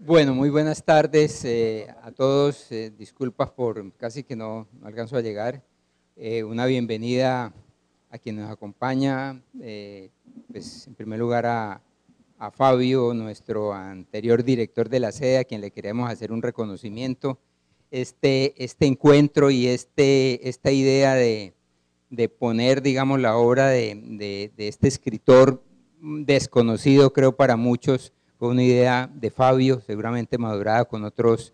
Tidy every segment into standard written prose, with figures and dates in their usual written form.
Bueno, muy buenas tardes a todos. Disculpas por casi que no alcanzo a llegar. Una bienvenida a quien nos acompaña, pues en primer lugar a Fabio, nuestro anterior director de la sede, a quien le queremos hacer un reconocimiento. Este encuentro y esta idea de poner, digamos, la obra de este escritor desconocido, creo, para muchos. Fue una idea de Fabio, seguramente madurada con otros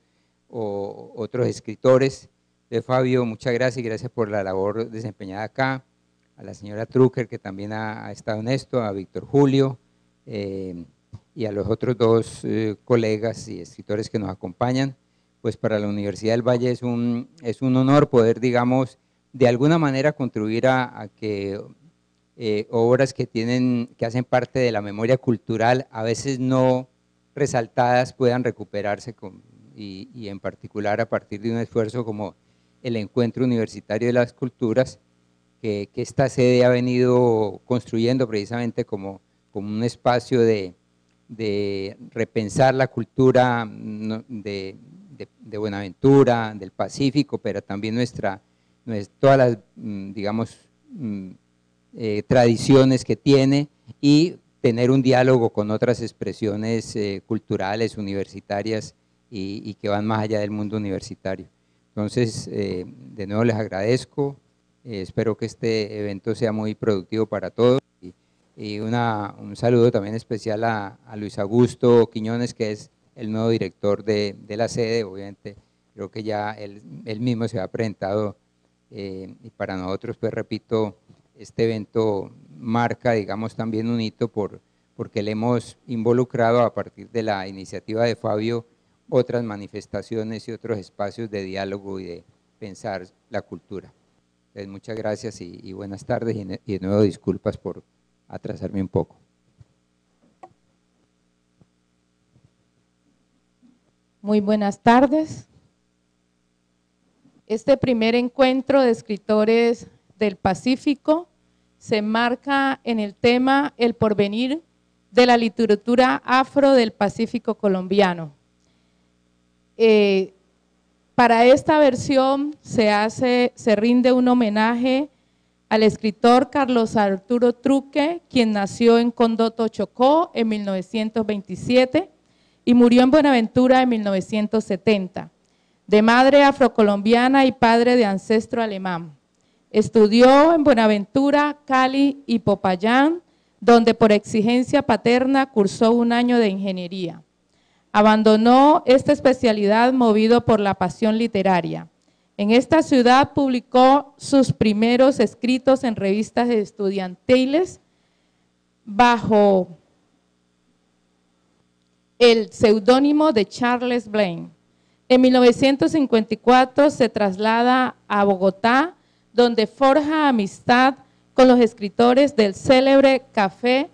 escritores. De Fabio, muchas gracias y gracias por la labor desempeñada acá. A la señora Trucker, que también ha estado en esto, a Víctor Julio y a los otros dos colegas y escritores que nos acompañan. Pues para la Universidad del Valle es un honor poder, digamos, de alguna manera contribuir a que obras que hacen parte de la memoria cultural, a veces no resaltadas, puedan recuperarse y en particular a partir de un esfuerzo como el Encuentro Universitario de las Culturas, que esta sede ha venido construyendo precisamente como un espacio de repensar la cultura de Buenaventura, del Pacífico, pero también todas las, digamos, tradiciones que tiene, y tener un diálogo con otras expresiones culturales, universitarias y que van más allá del mundo universitario. Entonces, de nuevo les agradezco, espero que este evento sea muy productivo para todos y un saludo también especial a Luis Augusto Quiñones, que es el nuevo director de la sede. Obviamente creo que ya él mismo se ha presentado y para nosotros, pues repito, este evento marca, digamos, también un hito porque le hemos involucrado a partir de la iniciativa de Fabio otras manifestaciones y otros espacios de diálogo y de pensar la cultura. Entonces, muchas gracias y buenas tardes y de nuevo disculpas por atrasarme un poco. Muy buenas tardes. Este primer encuentro de escritores del Pacífico se enmarca en el tema El porvenir de la literatura afro del Pacífico colombiano. Para esta versión se rinde un homenaje al escritor Carlos Arturo Truque, quien nació en Condoto, Chocó en 1927 y murió en Buenaventura en 1970, de madre afrocolombiana y padre de ancestro alemán. Estudió en Buenaventura, Cali y Popayán, donde por exigencia paterna cursó un año de ingeniería. Abandonó esta especialidad movido por la pasión literaria. En esta ciudad publicó sus primeros escritos en revistas estudiantiles bajo el seudónimo de Charles Blaine. En 1954 se traslada a Bogotá, donde forja amistad con los escritores del célebre Café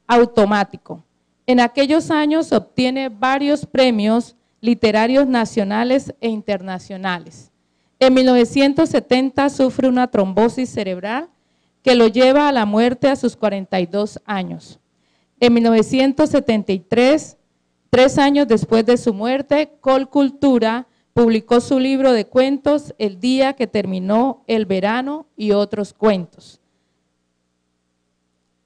Automático. En aquellos años obtiene varios premios literarios nacionales e internacionales. En 1970 sufre una trombosis cerebral que lo lleva a la muerte a sus 42 años. En 1973, 3 años después de su muerte, Colcultura publicó su libro de cuentos El día que terminó el verano y otros cuentos.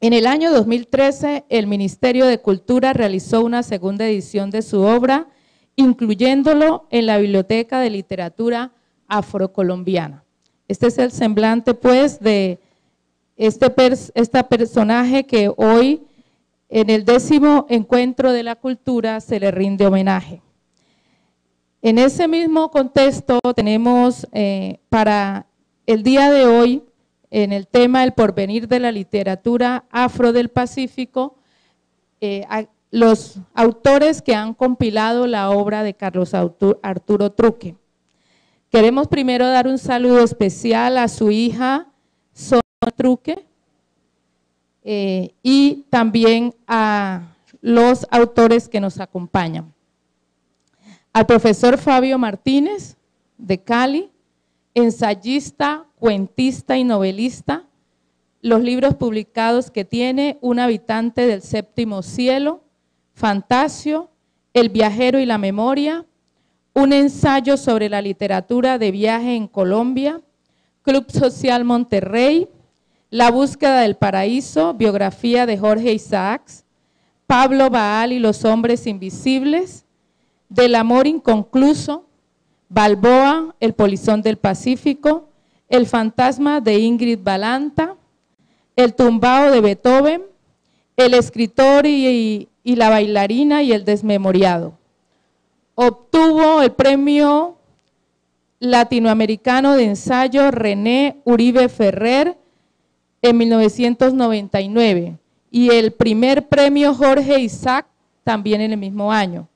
En el año 2013, el Ministerio de Cultura realizó una segunda edición de su obra, incluyéndolo en la Biblioteca de Literatura Afrocolombiana. Este es el semblante, pues, de este personaje que hoy, en el 10º Encuentro de la Cultura, se le rinde homenaje. En ese mismo contexto tenemos para el día de hoy, en el tema El porvenir de la literatura afro del Pacífico, los autores que han compilado la obra de Carlos Arturo Truque. Queremos primero dar un saludo especial a su hija Sonia Truque y también a los autores que nos acompañan. Al profesor Fabio Martínez, de Cali, ensayista, cuentista y novelista, los libros publicados que tiene: Un habitante del séptimo cielo, Fantasio, El viajero y la memoria, un ensayo sobre la literatura de viaje en Colombia, Club Social Monterrey, La búsqueda del paraíso, biografía de Jorge Isaacs, Pablo Baal y los hombres invisibles, Del amor inconcluso, Balboa, el polizón del Pacífico, El fantasma de Ingrid Balanta, El tumbao de Beethoven, El escritor y la bailarina y el desmemoriado. Obtuvo el premio latinoamericano de ensayo René Uribe Ferrer en 1999 y el primer premio Jorge Isaac también en el mismo año.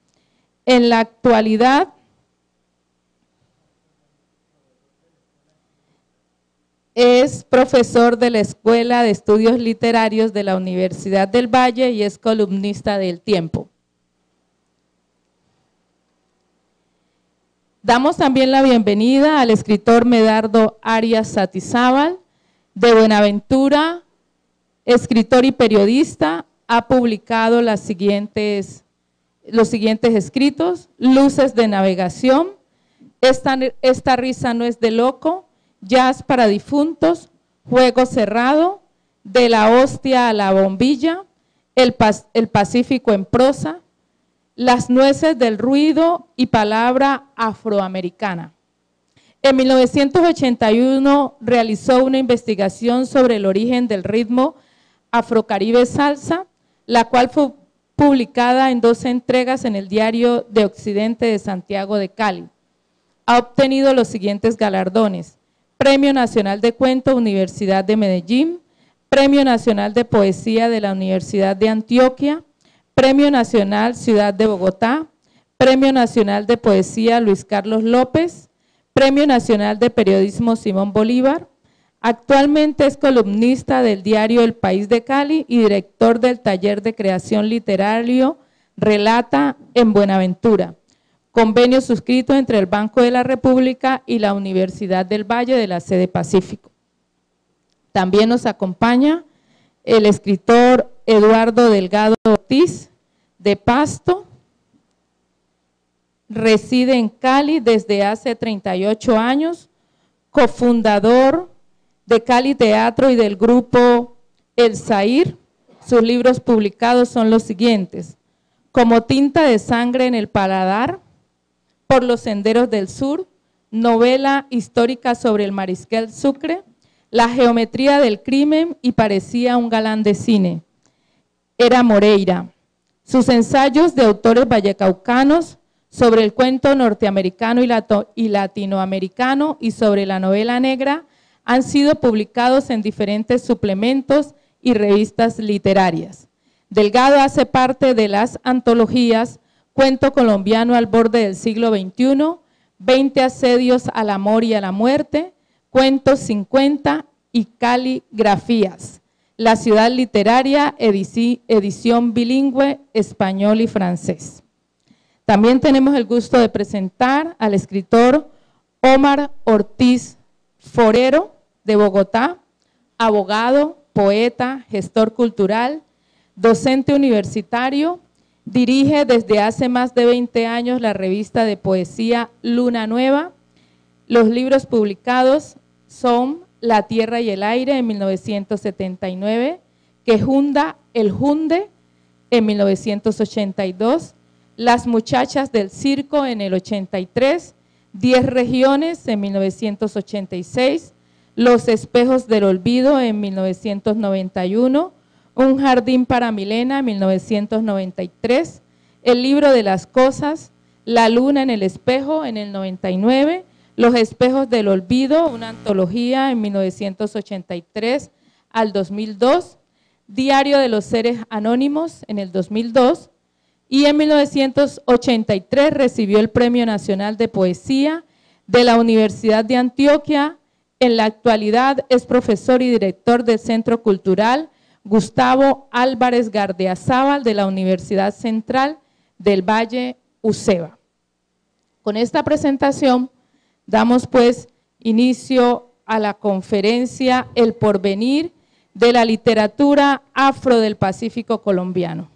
En la actualidad es profesor de la Escuela de Estudios Literarios de la Universidad del Valle y es columnista del Tiempo. Damos también la bienvenida al escritor Medardo Arias Satizábal, de Buenaventura, escritor y periodista. Ha publicado los siguientes escritos: Luces de navegación, Esta risa no es de loco, Jazz para difuntos, Juego cerrado, De la hostia a la bombilla, El Pacífico en prosa, Las nueces del ruido y Palabra afroamericana. En 1981 realizó una investigación sobre el origen del ritmo afrocaribe salsa, la cual fue publicada en 2 entregas en el Diario de Occidente de Santiago de Cali. Ha obtenido los siguientes galardones: Premio Nacional de Cuento, Universidad de Medellín, Premio Nacional de Poesía de la Universidad de Antioquia, Premio Nacional Ciudad de Bogotá, Premio Nacional de Poesía Luis Carlos López, Premio Nacional de Periodismo Simón Bolívar. Actualmente es columnista del diario El País de Cali y director del taller de creación literario Relata en Buenaventura. Convenio suscrito entre el Banco de la República y la Universidad del Valle de la sede Pacífico. También nos acompaña el escritor Eduardo Delgado Ortiz, de Pasto. Reside en Cali desde hace 38 años, cofundador de Cali Teatro y del grupo El Zahir. Sus libros publicados son los siguientes: Como tinta de sangre en el paladar, Por los senderos del sur, novela histórica sobre el mariscal Sucre, La geometría del crimen y Parecía un galán de cine. Era Moreira. Sus ensayos de autores vallecaucanos sobre el cuento norteamericano y latinoamericano y sobre la novela negra han sido publicados en diferentes suplementos y revistas literarias. Delgado hace parte de las antologías Cuento colombiano al borde del siglo XXI, 20 asedios al amor y a la muerte, Cuentos 50 y Caligrafías. La ciudad literaria, edición bilingüe, español y francés. También tenemos el gusto de presentar al escritor Omar Ortiz Forero, de Bogotá, abogado, poeta, gestor cultural, docente universitario. Dirige desde hace más de 20 años la revista de poesía Luna Nueva. Los libros publicados son La tierra y el aire en 1979, Quejunda el Junde en 1982, Las muchachas del circo en el 83, 10 regiones en 1986, Los espejos del olvido en 1991, Un jardín para Milena en 1993, El libro de las cosas, La luna en el espejo en el 99, Los espejos del olvido, una antología en 1983 al 2002, Diario de los seres anónimos en el 2002 y en 1983 recibió el Premio Nacional de Poesía de la Universidad de Antioquia. En la actualidad es profesor y director del Centro Cultural Gustavo Álvarez Gardeazábal de la Universidad Central del Valle, UCEBA. Con esta presentación damos pues inicio a la conferencia El porvenir de la literatura afro del Pacífico colombiano.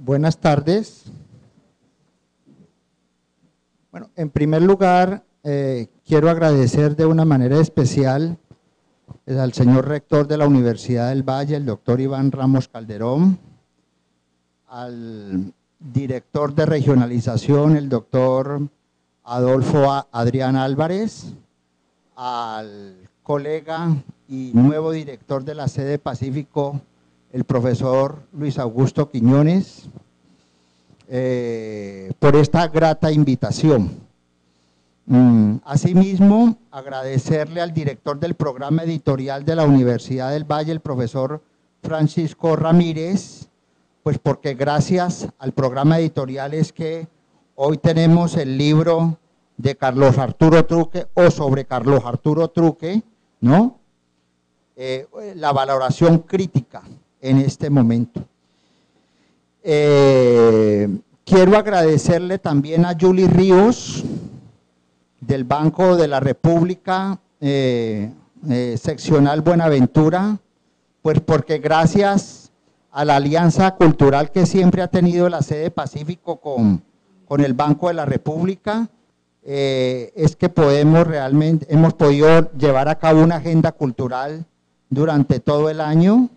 Buenas tardes. Bueno, en primer lugar, quiero agradecer de una manera especial al señor rector de la Universidad del Valle, el doctor Iván Ramos Calderón, al director de regionalización, el doctor Adolfo Adrián Álvarez, al colega y nuevo director de la sede Pacífico, el profesor Luis Augusto Quiñones, por esta grata invitación. Asimismo, agradecerle al director del programa editorial de la Universidad del Valle, el profesor Francisco Ramírez, pues porque gracias al programa editorial es que hoy tenemos el libro de Carlos Arturo Truque o sobre Carlos Arturo Truque, ¿no? La valoración crítica en este momento. Quiero agradecerle también a Julie Ríos, del Banco de la República, seccional Buenaventura, pues porque gracias a la alianza cultural que siempre ha tenido la sede Pacífico con el Banco de la República, es que hemos podido llevar a cabo una agenda cultural durante todo el año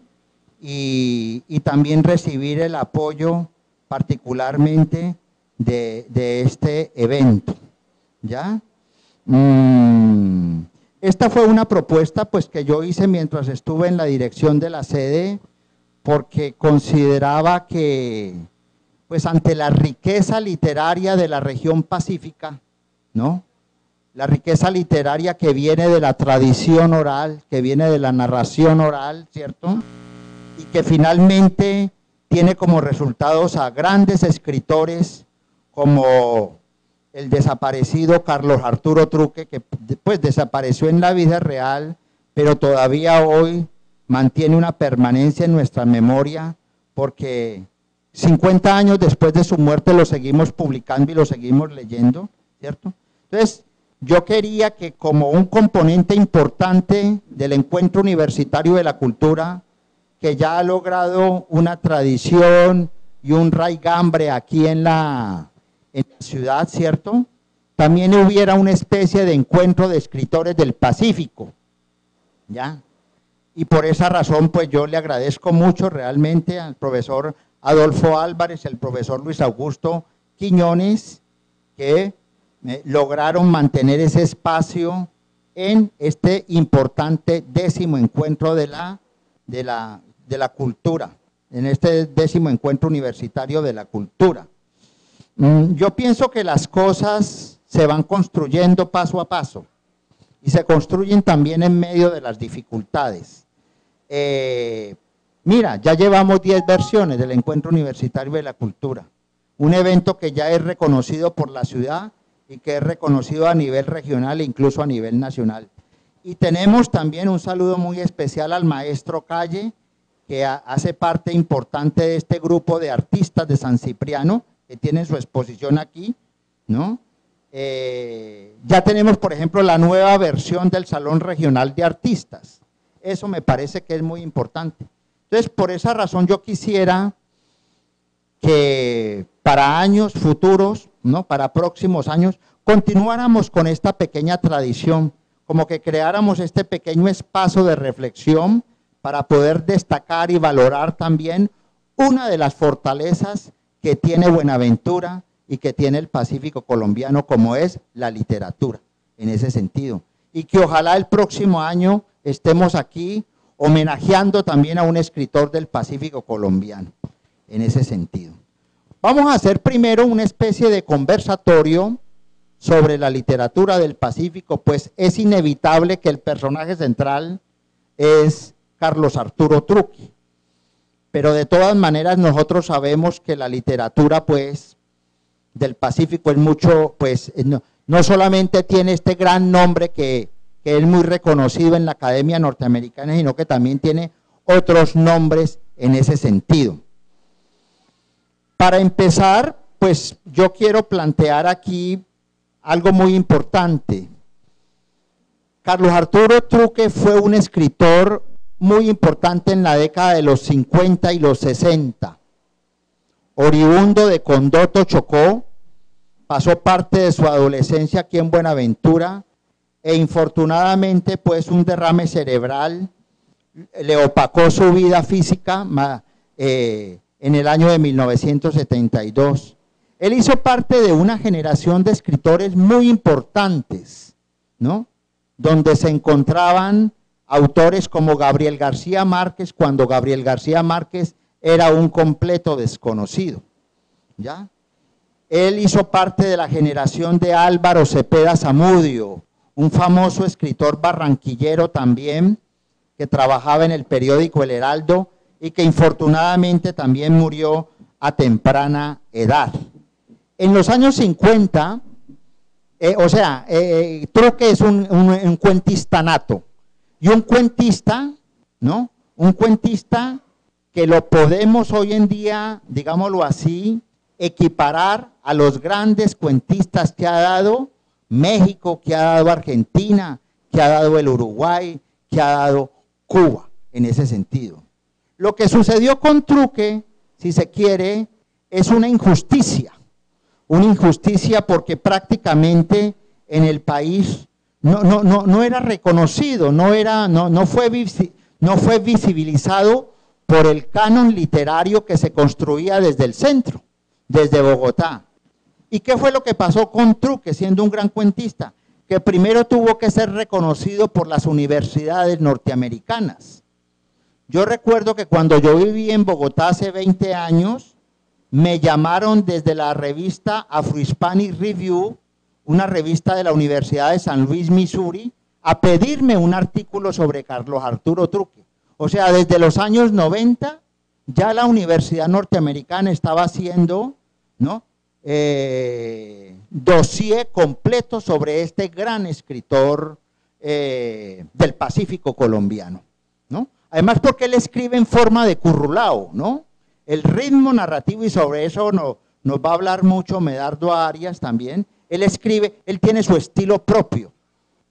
y también recibir el apoyo particularmente de este evento, ¿ya? Esta fue una propuesta pues que yo hice mientras estuve en la dirección de la sede, porque consideraba que pues ante la riqueza literaria de la región pacífica, ¿no? La riqueza literaria que viene de la tradición oral, que viene de la narración oral, ¿cierto? Y que finalmente tiene como resultados a grandes escritores como el desaparecido Carlos Arturo Truque, que pues desapareció en la vida real, pero todavía hoy mantiene una permanencia en nuestra memoria, porque 50 años después de su muerte lo seguimos publicando y lo seguimos leyendo, ¿cierto? Entonces, yo quería que como un componente importante del encuentro universitario de la cultura, que ya ha logrado una tradición y un raigambre aquí en la ciudad, ¿cierto? También hubiera una especie de encuentro de escritores del Pacífico, ¿ya? Y por esa razón, pues yo le agradezco mucho realmente al profesor Adolfo Álvarez, el profesor Luis Augusto Quiñones, que lograron mantener ese espacio en este importante 10º encuentro de la cultura, en este 10º encuentro universitario de la cultura. Yo pienso que las cosas se van construyendo paso a paso y se construyen también en medio de las dificultades. Mira, ya llevamos 10 versiones del Encuentro Universitario de la Cultura, un evento que ya es reconocido por la ciudad y que es reconocido a nivel regional e incluso a nivel nacional. Y tenemos también un saludo muy especial al maestro Calle, que hace parte importante de este grupo de artistas de San Cipriano, que tienen su exposición aquí, ¿no? Ya tenemos, por ejemplo, la nueva versión del Salón Regional de Artistas. Eso me parece que es muy importante. Entonces, por esa razón yo quisiera que para años futuros, ¿no? Para próximos años, continuáramos con esta pequeña tradición, como que creáramos este pequeño espacio de reflexión para poder destacar y valorar también una de las fortalezas que tiene Buenaventura y que tiene el Pacífico colombiano, como es la literatura, en ese sentido. Y que ojalá el próximo año estemos aquí homenajeando también a un escritor del Pacífico colombiano, en ese sentido. Vamos a hacer primero una especie de conversatorio sobre la literatura del Pacífico, pues es inevitable que el personaje central es Carlos Arturo Truque. Pero de todas maneras nosotros sabemos que la literatura pues del Pacífico es mucho, pues no solamente tiene este gran nombre que es muy reconocido en la Academia Norteamericana, sino que también tiene otros nombres en ese sentido. Para empezar, pues yo quiero plantear aquí algo muy importante. Carlos Arturo Truque fue un escritor muy importante en la década de los 50 y los 60. oriundo de Condoto, Chocó, pasó parte de su adolescencia aquí en Buenaventura e infortunadamente pues un derrame cerebral le opacó su vida física en el año de 1972. Él hizo parte de una generación de escritores muy importantes, ¿no? Donde se encontraban autores como Gabriel García Márquez, cuando Gabriel García Márquez era un completo desconocido, ¿ya? Él hizo parte de la generación de Álvaro Cepeda Zamudio, un famoso escritor barranquillero también, que trabajaba en el periódico El Heraldo y que infortunadamente también murió a temprana edad. En los años 50, Truque es un cuentista nato, y un cuentista, ¿no? Un cuentista que lo podemos hoy en día, digámoslo así, equiparar a los grandes cuentistas que ha dado México, que ha dado Argentina, que ha dado el Uruguay, que ha dado Cuba, en ese sentido. Lo que sucedió con Truque, si se quiere, es una injusticia porque prácticamente en el país no era reconocido, no fue visibilizado por el canon literario que se construía desde el centro, desde Bogotá. ¿Y qué fue lo que pasó con Truque, siendo un gran cuentista? Que primero tuvo que ser reconocido por las universidades norteamericanas. Yo recuerdo que cuando yo viví en Bogotá hace 20 años, me llamaron desde la revista Afro-Hispanic Review, una revista de la Universidad de San Luis, Missouri, a pedirme un artículo sobre Carlos Arturo Truque. O sea, desde los años 90 ya la Universidad Norteamericana estaba haciendo, ¿no?, dossier completo sobre este gran escritor del Pacífico colombiano, ¿no? Además porque él escribe en forma de currulao, ¿no? El ritmo narrativo, y sobre eso nos va a hablar mucho Medardo Arias también. Él escribe, él tiene su estilo propio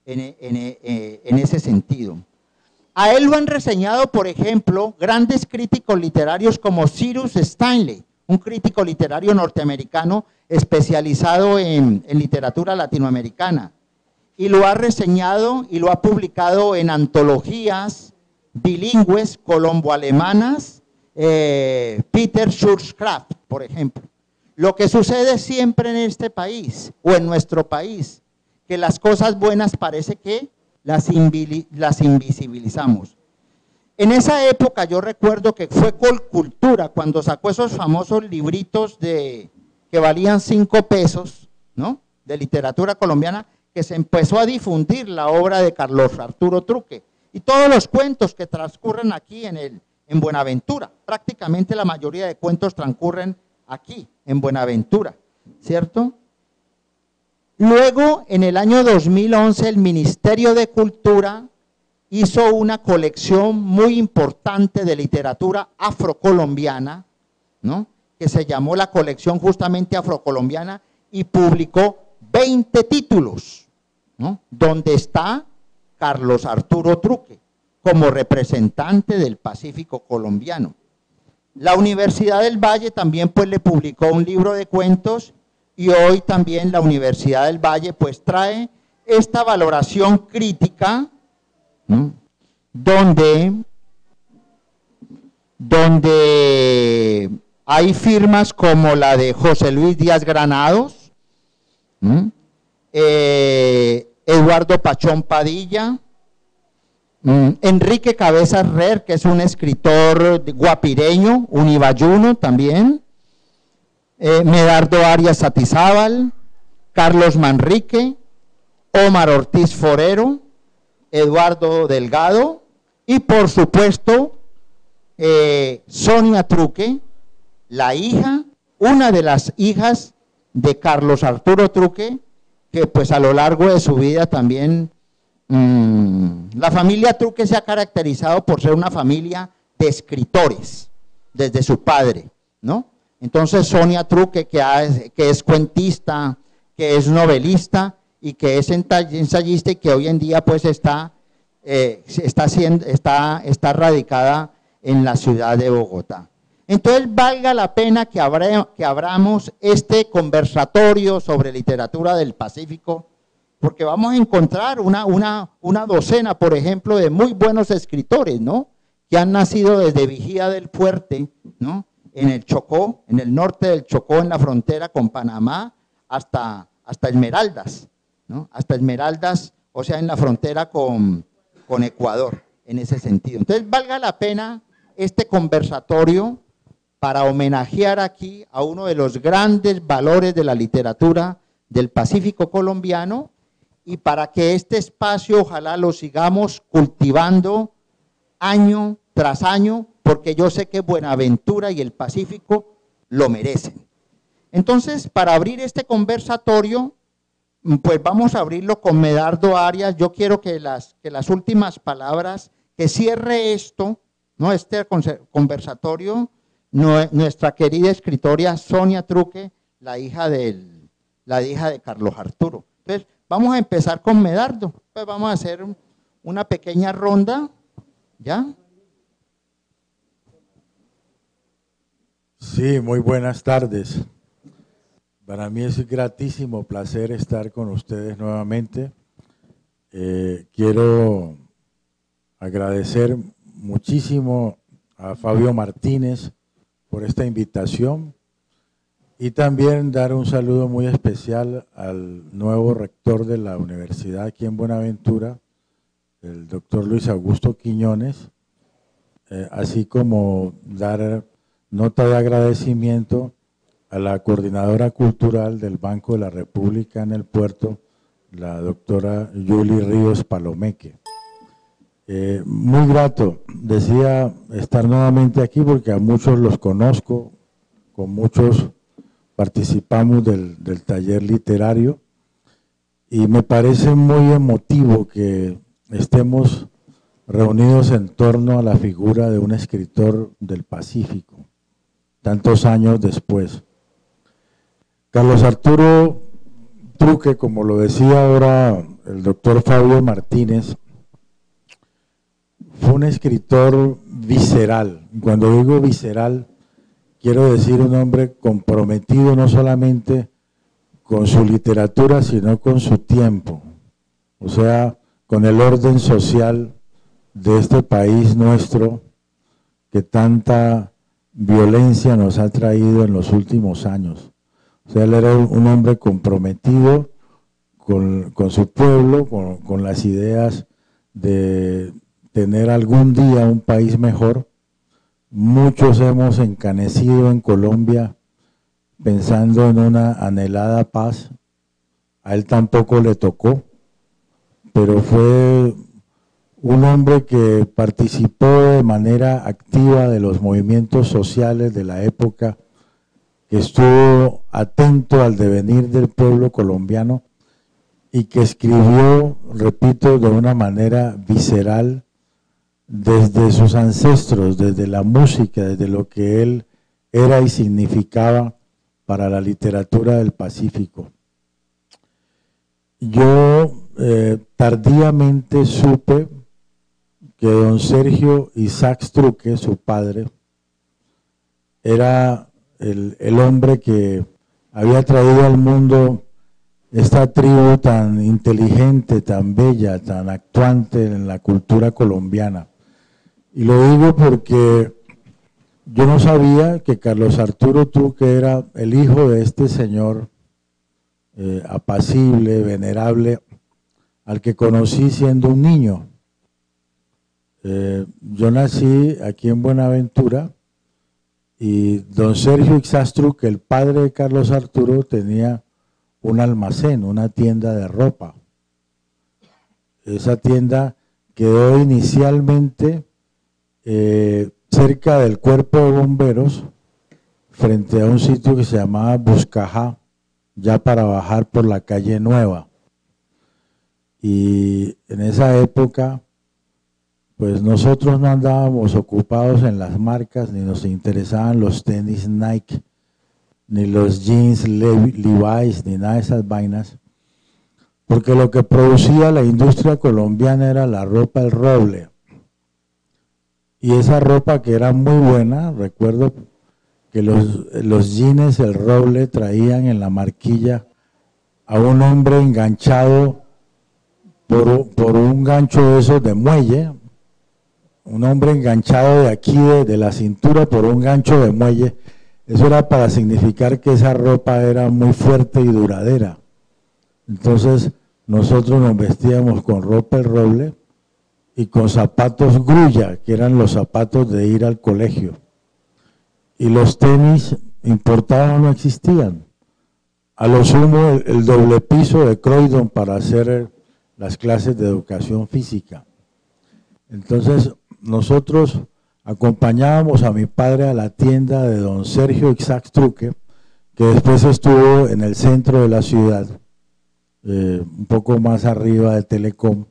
en ese sentido. A él lo han reseñado, por ejemplo, grandes críticos literarios como Cyrus Stanley, un crítico literario norteamericano especializado en literatura latinoamericana. Y lo ha reseñado y lo ha publicado en antologías bilingües colombo-alemanas, Peter Schoolcraft, por ejemplo. Lo que sucede siempre en este país, o en nuestro país, que las cosas buenas parece que las invisibilizamos. En esa época yo recuerdo que fue Colcultura cuando sacó esos famosos libritos que valían 5 pesos, ¿no?, de literatura colombiana, que se empezó a difundir la obra de Carlos Arturo Truque y todos los cuentos que transcurren aquí en Buenaventura. Prácticamente la mayoría de cuentos transcurren aquí en Buenaventura, ¿cierto? Luego, en el año 2011, el Ministerio de Cultura hizo una colección muy importante de literatura afrocolombiana, ¿no?, que se llamó la colección justamente afrocolombiana, y publicó 20 títulos, ¿no?, donde está Carlos Arturo Truque como representante del Pacífico colombiano. La Universidad del Valle también pues le publicó un libro de cuentos, y hoy también la Universidad del Valle pues trae esta valoración crítica, ¿no?, donde hay firmas como la de José Luis Díaz Granados, Eduardo Pachón Padilla, Enrique Cabezas Rer, que es un escritor guapireño, unibayuno también, Medardo Arias Satizábal, Carlos Manrique, Omar Ortiz Forero, Eduardo Delgado y por supuesto Sonia Truque, la hija, una de las hijas de Carlos Arturo Truque, que pues a lo largo de su vida también, la familia Truque se ha caracterizado por ser una familia de escritores, desde su padre, ¿no? Entonces Sonia Truque, que es cuentista, que es novelista y que es ensayista y que hoy en día pues está radicada en la ciudad de Bogotá. Entonces valga la pena que abramos este conversatorio sobre literatura del Pacífico, porque vamos a encontrar una docena, por ejemplo, de muy buenos escritores, ¿no?, que han nacido desde Vigía del Fuerte, ¿no?, en el Chocó, en el norte del Chocó, en la frontera con Panamá, hasta Esmeraldas, ¿no?, hasta Esmeraldas, o sea, en la frontera con Ecuador, en ese sentido. Entonces valga la pena este conversatorio para homenajear aquí a uno de los grandes valores de la literatura del Pacífico colombiano, y para que este espacio ojalá lo sigamos cultivando año tras año, porque yo sé que Buenaventura y el Pacífico lo merecen. Entonces, para abrir este conversatorio, pues vamos a abrirlo con Medardo Arias. Yo quiero que las últimas palabras, que cierre esto, ¿no?, este conversatorio, nuestra querida escritora Sonia Truque, la hija de Carlos Arturo. Entonces, vamos a empezar con Medardo. Pues vamos a hacer una pequeña ronda, ¿ya? Sí, muy buenas tardes. Para mí es un gratísimo placer estar con ustedes nuevamente. Quiero agradecer muchísimo a Fabio Martínez por esta invitación y también dar un saludo muy especial al nuevo rector de la universidad aquí en Buenaventura, el doctor Luis Augusto Quiñones, así como dar nota de agradecimiento a la coordinadora cultural del Banco de la República en el puerto, la doctora Yuli Ríos Palomeque. Muy grato, decía, estar nuevamente aquí porque a muchos los conozco, con muchos participamos del taller literario y me parece muy emotivo que estemos reunidos en torno a la figura de un escritor del Pacífico, tantos años después. Carlos Arturo Truque, como lo decía ahora el doctor Fabio Martínez, fue un escritor visceral. Cuando digo visceral, quiero decir un hombre comprometido no solamente con su literatura, sino con su tiempo, o sea, con el orden social de este país nuestro que tanta violencia nos ha traído en los últimos años. O sea, él era un hombre comprometido con su pueblo, con las ideas de tener algún día un país mejor. Muchos hemos encanecido en Colombia pensando en una anhelada paz. A él tampoco le tocó, pero fue un hombre que participó de manera activa de los movimientos sociales de la época, que estuvo atento al devenir del pueblo colombiano y que escribió, repito, de una manera visceral desde sus ancestros, desde la música, desde lo que él era y significaba para la literatura del Pacífico. Yo tardíamente supe que don Sergio Isaac Truque, su padre, era el hombre que había traído al mundo esta tribu tan inteligente, tan bella, tan actuante en la cultura colombiana. Y lo digo porque yo no sabía que Carlos Arturo Truque era el hijo de este señor apacible, venerable, al que conocí siendo un niño. Yo nací aquí en Buenaventura y don Sergio Ixastru, que el padre de Carlos Arturo, tenía un almacén, una tienda de ropa. Esa tienda quedó inicialmente cerca del cuerpo de bomberos, frente a un sitio que se llamaba Buscajá, ya para bajar por la calle Nueva. Y en esa época, pues nosotros no andábamos ocupados en las marcas, ni nos interesaban los tenis Nike, ni los jeans Levi's, ni nada de esas vainas, porque lo que producía la industria colombiana era la ropa El Roble. Y esa ropa, que era muy buena, recuerdo que los jeans El Roble traían en la marquilla a un hombre enganchado por un gancho de esos de muelle, un hombre enganchado de aquí, de la cintura, por un gancho de muelle. Eso era para significar que esa ropa era muy fuerte y duradera. Entonces nosotros nos vestíamos con ropa El Roble y con zapatos grulla, que eran los zapatos de ir al colegio. Y los tenis importados no existían. A lo sumo el doble piso de Croydon para hacer las clases de educación física. Entonces nosotros acompañábamos a mi padre a la tienda de don Sergio Ixastruque, que después estuvo en el centro de la ciudad, un poco más arriba de Telecom.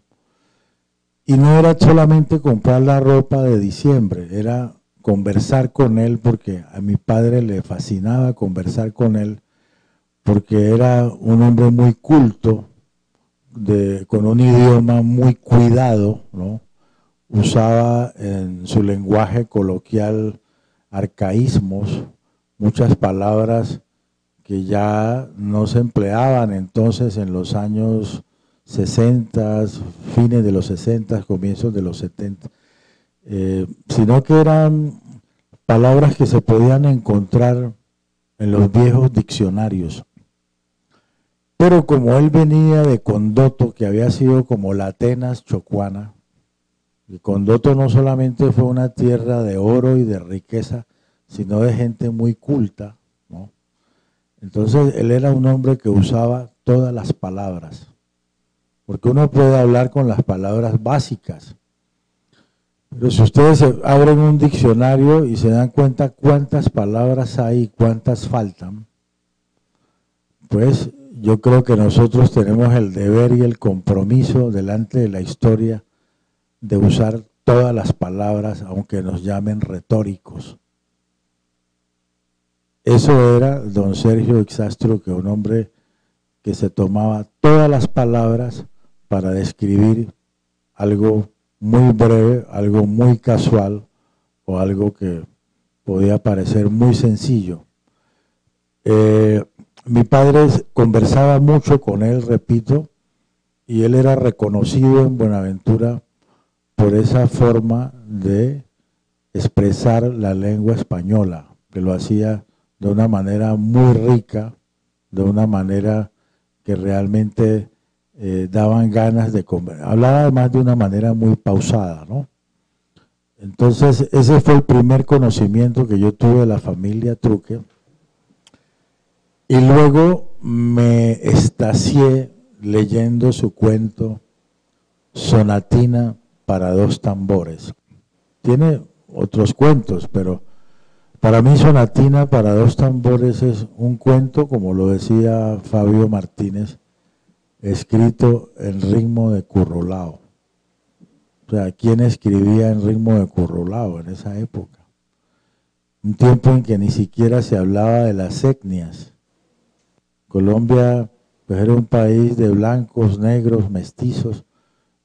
Y no era solamente comprar la ropa de diciembre, era conversar con él, porque a mi padre le fascinaba conversar con él, porque era un hombre muy culto, con un idioma muy cuidado, ¿no? Usaba en su lenguaje coloquial arcaísmos, muchas palabras que ya no se empleaban entonces en los años 60, fines de los 60, comienzos de los 70, sino que eran palabras que se podían encontrar en los viejos diccionarios. Pero como él venía de Condoto, que había sido como la Atenas chocuana, y Condoto no solamente fue una tierra de oro y de riqueza, sino de gente muy culta, ¿no? Entonces él era un hombre que usaba todas las palabras, porque uno puede hablar con las palabras básicas, pero si ustedes abren un diccionario y se dan cuenta cuántas palabras hay y cuántas faltan, pues yo creo que nosotros tenemos el deber y el compromiso delante de la historia de usar todas las palabras, aunque nos llamen retóricos. Eso era don Sergio Ixastruque, un hombre que se tomaba todas las palabras para describir algo muy breve, algo muy casual o algo que podía parecer muy sencillo. Mi padre conversaba mucho con él, repito, y él era reconocido en Buenaventura por esa forma de expresar la lengua española, que lo hacía de una manera muy rica, de una manera que realmente daban ganas de conversar. Hablaba además de una manera muy pausada, ¿no? Entonces ese fue el primer conocimiento que yo tuve de la familia Truque. Y luego me extasié leyendo su cuento Sonatina para dos tambores. Tiene otros cuentos, pero para mí Sonatina para dos tambores es un cuento, como lo decía Fabio Martínez, escrito en ritmo de currulao. O sea, ¿quién escribía en ritmo de currulao en esa época? Un tiempo en que ni siquiera se hablaba de las etnias. Colombia pues, era un país de blancos, negros, mestizos,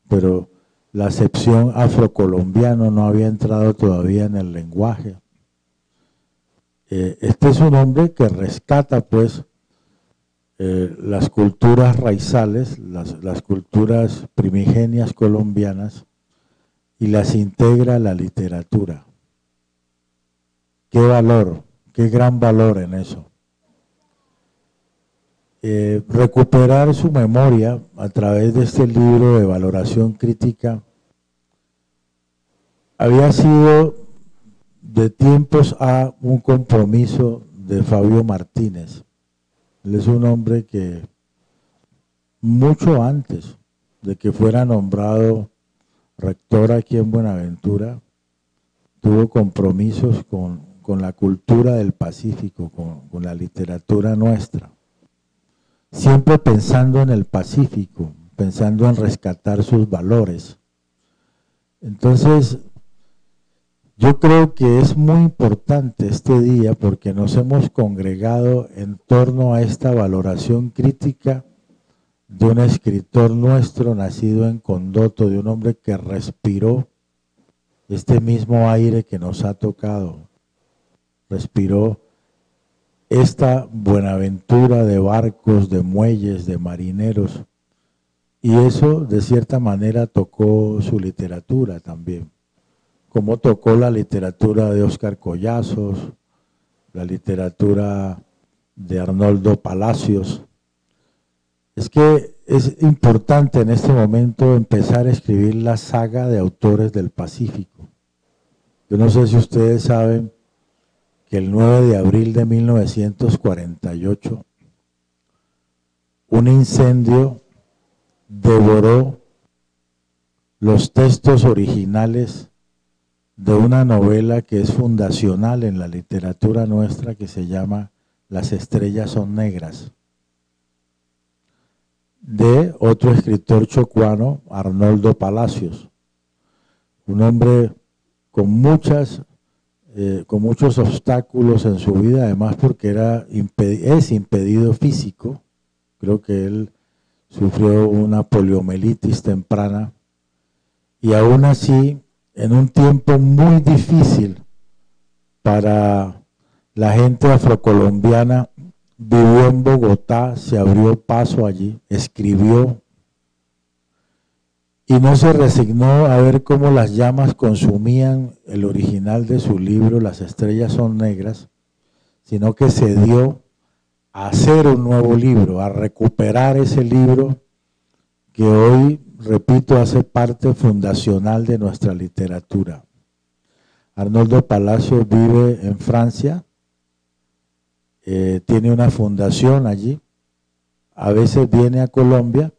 pero la acepción afrocolombiano no había entrado todavía en el lenguaje. Este es un hombre que rescata pues las culturas raizales, las culturas primigenias colombianas y las integra a la literatura. Qué valor, qué gran valor en eso. Recuperar su memoria a través de este libro de valoración crítica había sido de tiempos a un compromiso de Fabio Martínez. Él es un hombre que mucho antes de que fuera nombrado rector aquí en Buenaventura, tuvo compromisos con la cultura del Pacífico, con la literatura nuestra. Siempre pensando en el Pacífico, pensando en rescatar sus valores. Entonces, yo creo que es muy importante este día porque nos hemos congregado en torno a esta valoración crítica de un escritor nuestro nacido en Condoto, de un hombre que respiró este mismo aire que nos ha tocado. Respiró esta buenaventura de barcos, de muelles, de marineros, y eso de cierta manera tocó su literatura también, como tocó la literatura de Óscar Collazos, la literatura de Arnoldo Palacios. Es que es importante en este momento empezar a escribir la saga de autores del Pacífico. Yo no sé si ustedes saben que el 9 de abril de 1948, un incendio devoró los textos originales de una novela que es fundacional en la literatura nuestra, que se llama Las estrellas son negras, de otro escritor chocuano, Arnoldo Palacios, un hombre con muchos obstáculos en su vida, además porque es impedido físico. Creo que él sufrió una poliomielitis temprana, y aún así, en un tiempo muy difícil para la gente afrocolombiana, vivió en Bogotá, se abrió paso allí, escribió, y no se resignó a ver cómo las llamas consumían el original de su libro, Las estrellas son negras, sino que se dio a hacer un nuevo libro, a recuperar ese libro que hoy, repito, hace parte fundacional de nuestra literatura. Arnoldo Palacios vive en Francia, tiene una fundación allí, a veces viene a Colombia,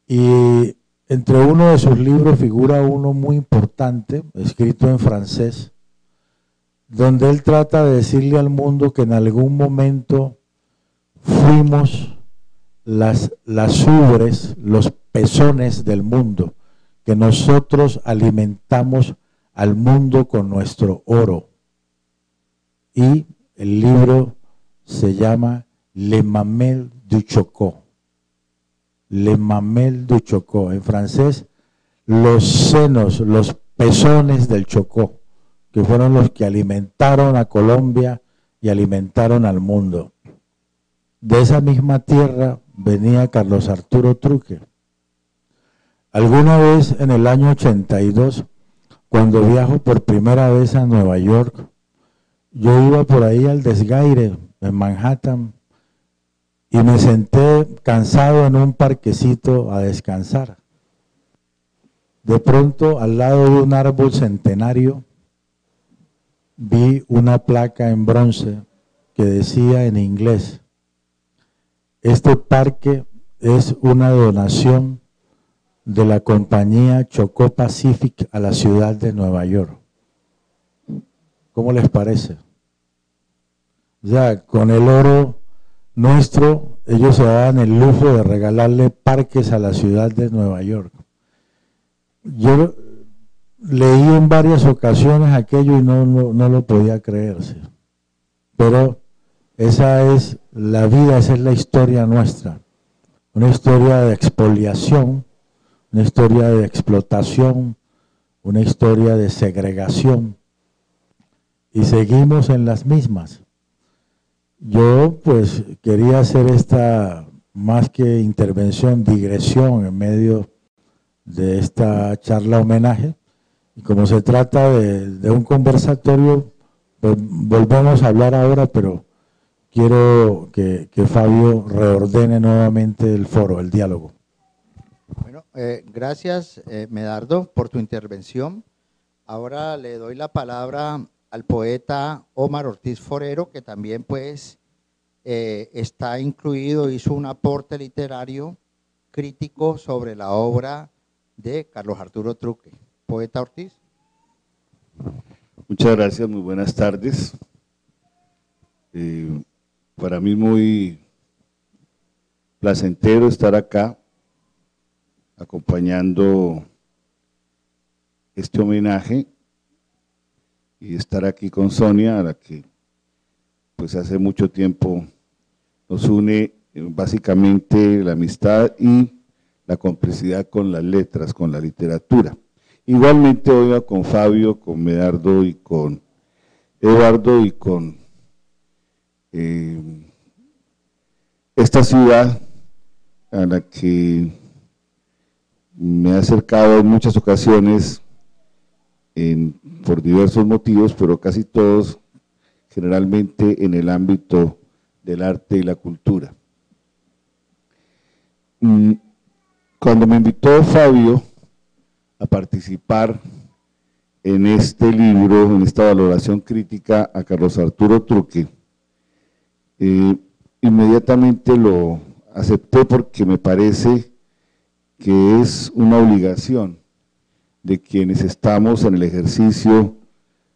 y entre uno de sus libros figura uno muy importante, escrito en francés, donde él trata de decirle al mundo que en algún momento fuimos las ubres, los pezones del mundo, que nosotros alimentamos al mundo con nuestro oro. Y el libro se llama Les Mamelles du Chocó. Les Mamelles du Chocó. En francés, los senos, los pezones del Chocó, que fueron los que alimentaron a Colombia y alimentaron al mundo. De esa misma tierra venía Carlos Arturo Truque. Alguna vez en el año 82, cuando viajo por primera vez a Nueva York, yo iba por ahí al Desgaire, en Manhattan, y me senté cansado en un parquecito a descansar. De pronto, al lado de un árbol centenario, vi una placa en bronce que decía en inglés: este parque es una donación de la compañía Chocó Pacific a la ciudad de Nueva York. ¿Cómo les parece? O sea, con el oro nuestro, ellos se daban el lujo de regalarle parques a la ciudad de Nueva York. Yo leí en varias ocasiones aquello y no lo podía creerse. Pero esa es la vida, esa es la historia nuestra. Una historia de expoliación, una historia de explotación, una historia de segregación. Y seguimos en las mismas. Yo pues quería hacer esta, más que intervención, digresión en medio de esta charla homenaje. Y como se trata de un conversatorio, pues volvemos a hablar ahora, pero quiero que Fabio reordene nuevamente el foro, el diálogo. Bueno, gracias Medardo por tu intervención. Ahora le doy la palabra al poeta Omar Ortiz Forero, que también pues está incluido, hizo un aporte literario crítico sobre la obra de Carlos Arturo Truque. Poeta Ortiz. Muchas gracias, muy buenas tardes. Para mí muy placentero estar acá acompañando este homenaje y estar aquí con Sonia, a la que pues hace mucho tiempo nos une básicamente la amistad y la complicidad con las letras, con la literatura. Igualmente hoy con Fabio, con Medardo y con Eduardo y con esta ciudad a la que me he acercado en muchas ocasiones por diversos motivos, pero casi todos generalmente en el ámbito del arte y la cultura. Cuando me invitó Fabio a participar en este libro, en esta valoración crítica a Carlos Arturo Truque, inmediatamente lo acepté porque me parece que es una obligación de quienes estamos en el ejercicio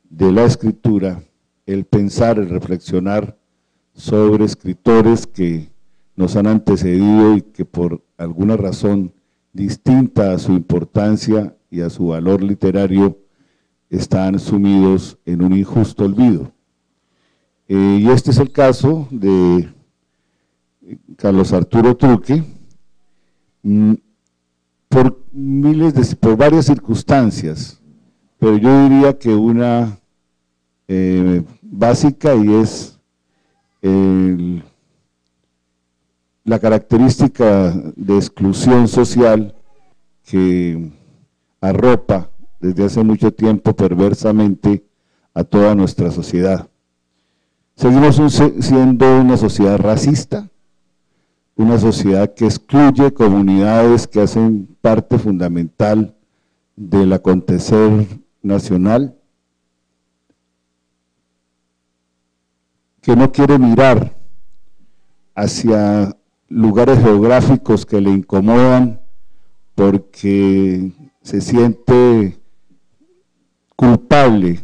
de la escritura, el pensar, el reflexionar sobre escritores que nos han antecedido y que por alguna razón distinta a su importancia y a su valor literario están sumidos en un injusto olvido. Y este es el caso de Carlos Arturo Truque, por varias circunstancias, pero yo diría que una básica, y es la característica de exclusión social que arropa desde hace mucho tiempo perversamente a toda nuestra sociedad. Seguimos siendo una sociedad racista, una sociedad que excluye comunidades que hacen parte fundamental del acontecer nacional, que no quiere mirar hacia lugares geográficos que le incomodan porque se siente culpable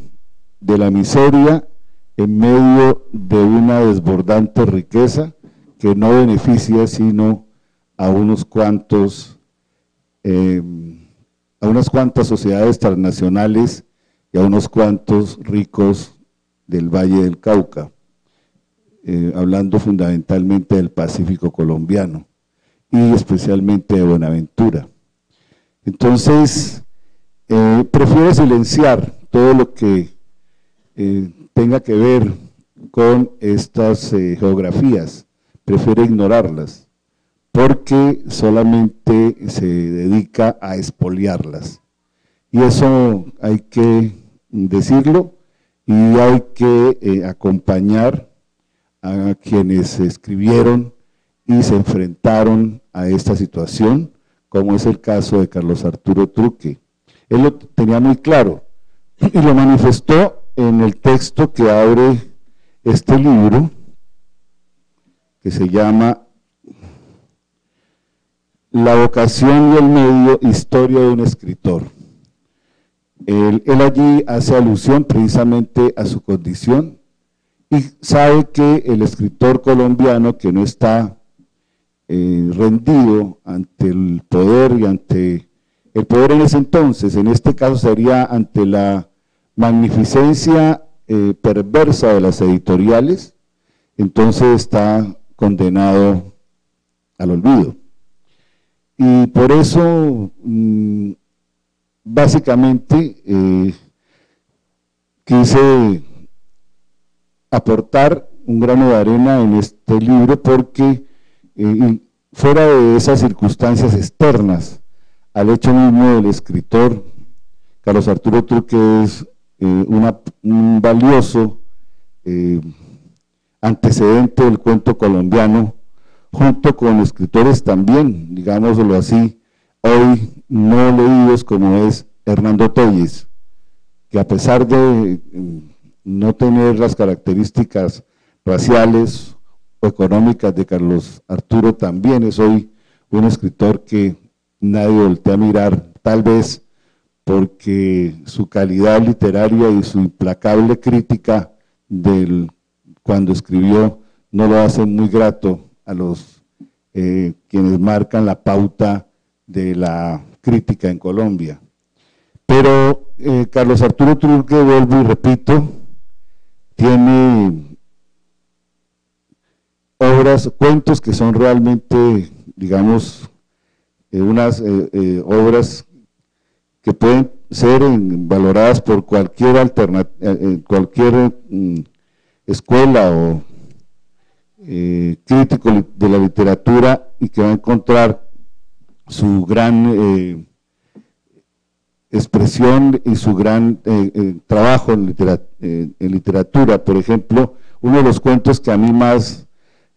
de la miseria en medio de una desbordante riqueza que no beneficia sino a unas cuantas sociedades transnacionales y a unos cuantos ricos del Valle del Cauca, hablando fundamentalmente del Pacífico colombiano y especialmente de Buenaventura. Entonces, prefiere silenciar todo lo que tenga que ver con estas geografías, prefiere ignorarlas, porque solamente se dedica a expoliarlas. Y eso hay que decirlo y hay que acompañar a quienes escribieron y se enfrentaron a esta situación, como es el caso de Carlos Arturo Truque. Él lo tenía muy claro y lo manifestó en el texto que abre este libro, que se llama La vocación y el medio, historia de un escritor. Él allí hace alusión precisamente a su condición y sabe que el escritor colombiano que no está rendido ante el poder y ante el poder en ese entonces, en este caso sería ante la magnificencia perversa de las editoriales, entonces está condenado al olvido. Y por eso, básicamente, quise aportar un grano de arena en este libro porque fuera de esas circunstancias externas al hecho mismo del escritor, Carlos Arturo Truque es un valioso antecedente del cuento colombiano, junto con escritores también, digámoslo así, hoy no leídos, como es Hernando Telles, que a pesar de no tener las características raciales o económicas de Carlos Arturo, también es hoy un escritor que nadie voltea a mirar, tal vez porque su calidad literaria y su implacable crítica cuando escribió no lo hace muy grato a los quienes marcan la pauta de la crítica en Colombia. Pero Carlos Arturo Truque, vuelvo y repito, tiene cuentos que son realmente, digamos, unas obras que pueden ser valoradas por cualquier escuela crítico de la literatura y que va a encontrar su gran expresión y su gran trabajo en literatura. Por ejemplo, uno de los cuentos que a mí más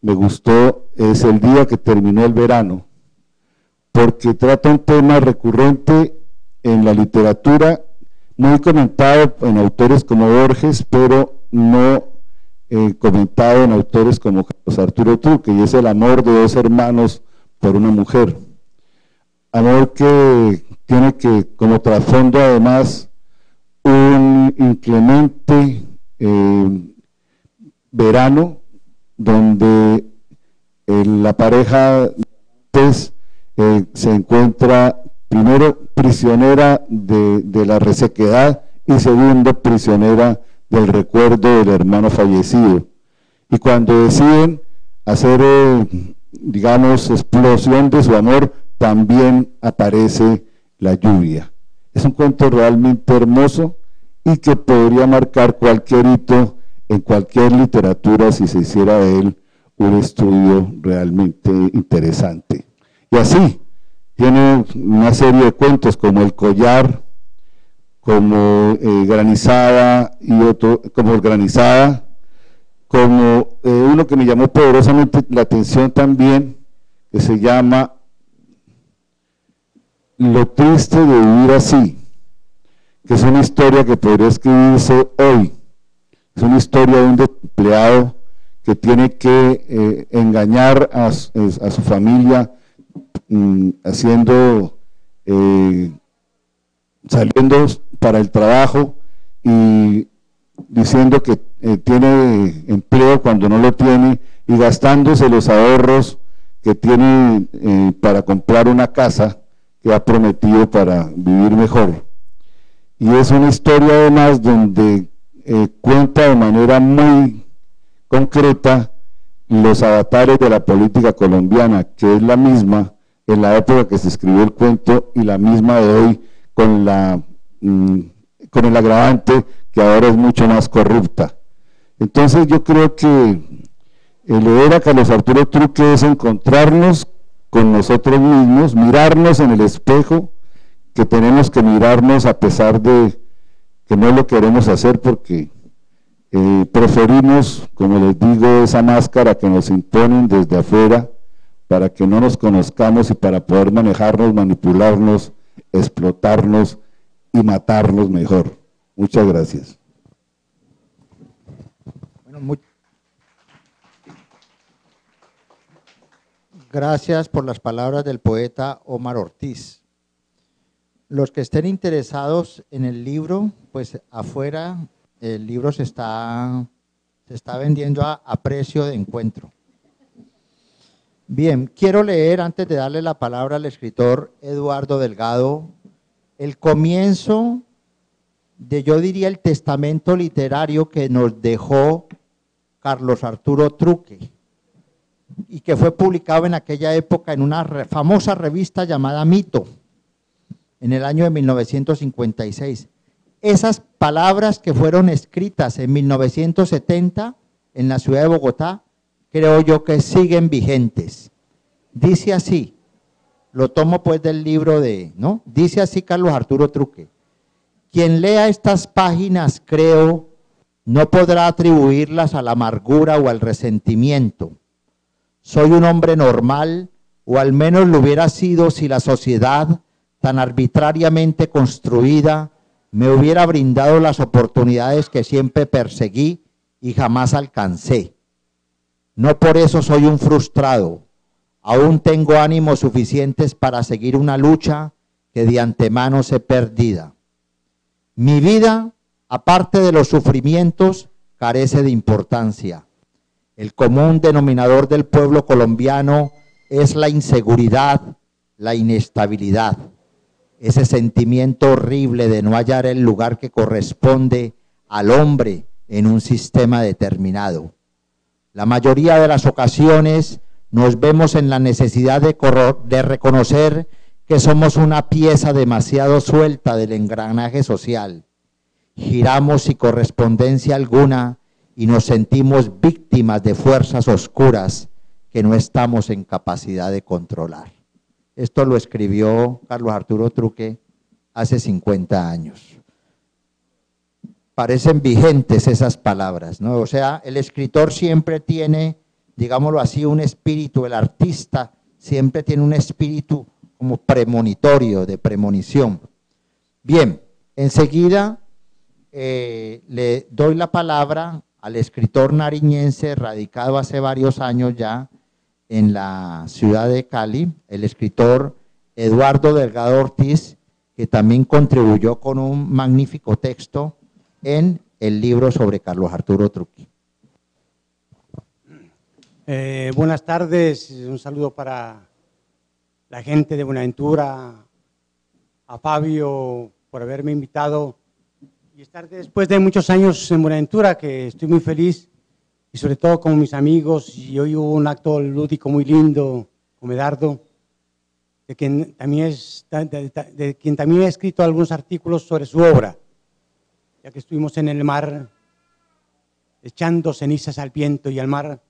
me gustó es El día que terminó el verano, porque trata un tema recurrente en la literatura, muy comentado en autores como Borges, pero no comentado en autores como Carlos Arturo Truque, y es el amor de dos hermanos por una mujer. Amor que tiene que como trasfondo además un inclemente verano donde la pareja se encuentra primero prisionera de la resequedad y segundo prisionera del recuerdo del hermano fallecido. Y cuando deciden hacer, digamos, explosión de su amor, también aparece la lluvia. Es un cuento realmente hermoso y que podría marcar cualquier hito en cualquier literatura si se hiciera de él un estudio realmente interesante. Y así, tiene una serie de cuentos como El collar, como Granizada y otro como Granizada, como uno que me llamó poderosamente la atención también, que se llama Lo triste de vivir así, que es una historia que podría escribirse hoy. Es una historia de un empleado que tiene que engañar a su familia, saliendo para el trabajo y diciendo que tiene empleo cuando no lo tiene y gastándose los ahorros que tiene para comprar una casa que ha prometido para vivir mejor. Y es una historia además donde cuenta de manera muy concreta los avatares de la política colombiana, que es la misma en la época que se escribió el cuento y la misma de hoy, con el agravante que ahora es mucho más corrupta. Entonces yo creo que leer a Carlos Arturo Truque es encontrarnos con nosotros mismos, mirarnos en el espejo, que tenemos que mirarnos a pesar de que no lo queremos hacer porque preferimos, como les digo, esa máscara que nos imponen desde afuera para que no nos conozcamos y para poder manejarnos, manipularnos, explotarnos y matarnos mejor. Muchas gracias. Bueno, gracias por las palabras del poeta Omar Ortiz. Los que estén interesados en el libro, pues afuera el libro se está vendiendo a precio de encuentro. Bien, quiero leer, antes de darle la palabra al escritor Eduardo Delgado, el comienzo de, yo diría, el testamento literario que nos dejó Carlos Arturo Truque y que fue publicado en aquella época en una famosa revista llamada Mito, en el año de 1956. Esas palabras que fueron escritas en 1970 en la ciudad de Bogotá, creo yo que siguen vigentes. Dice así, lo tomo pues del libro ¿no? Dice así Carlos Arturo Truque: quien lea estas páginas, creo, no podrá atribuirlas a la amargura o al resentimiento. Soy un hombre normal, o al menos lo hubiera sido si la sociedad, tan arbitrariamente construida, me hubiera brindado las oportunidades que siempre perseguí y jamás alcancé. No por eso soy un frustrado, aún tengo ánimos suficientes para seguir una lucha que de antemano sé perdida. Mi vida, aparte de los sufrimientos, carece de importancia. El común denominador del pueblo colombiano es la inseguridad, la inestabilidad. Ese sentimiento horrible de no hallar el lugar que corresponde al hombre en un sistema determinado. La mayoría de las ocasiones nos vemos en la necesidad de reconocer que somos una pieza demasiado suelta del engranaje social. Giramos sin correspondencia alguna y nos sentimos víctimas de fuerzas oscuras que no estamos en capacidad de controlar. Esto lo escribió Carlos Arturo Truque hace 50 años. Parecen vigentes esas palabras, ¿no? O sea, el escritor siempre tiene, digámoslo así, un espíritu, el artista siempre tiene un espíritu como premonitorio, de premonición. Bien, enseguida le doy la palabra al escritor nariñense, radicado hace varios años ya en la ciudad de Cali, el escritor Eduardo Delgado Ortiz, que también contribuyó con un magnífico texto en el libro sobre Carlos Arturo Truque. Buenas tardes, un saludo para la gente de Buenaventura, a Fabio por haberme invitado y estar después de muchos años en Buenaventura, que estoy muy feliz, y sobre todo con mis amigos, y hoy hubo un acto lúdico muy lindo con Medardo, de quien también he escrito algunos artículos sobre su obra, ya que estuvimos en el mar echando cenizas al viento y al mar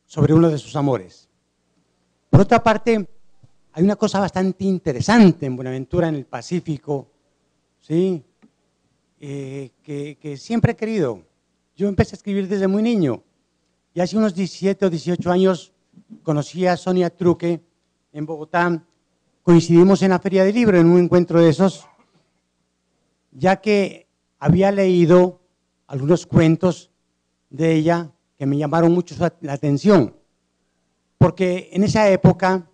sobre uno de sus amores. Por otra parte, hay una cosa bastante interesante en Buenaventura, en el Pacífico, ¿sí? Que siempre he querido. Yo empecé a escribir desde muy niño y hace unos 17 o 18 años conocí a Sonia Truque en Bogotá. Coincidimos en la Feria del Libro, en un encuentro de esos, ya que había leído algunos cuentos de ella que me llamaron mucho la atención, porque en esa época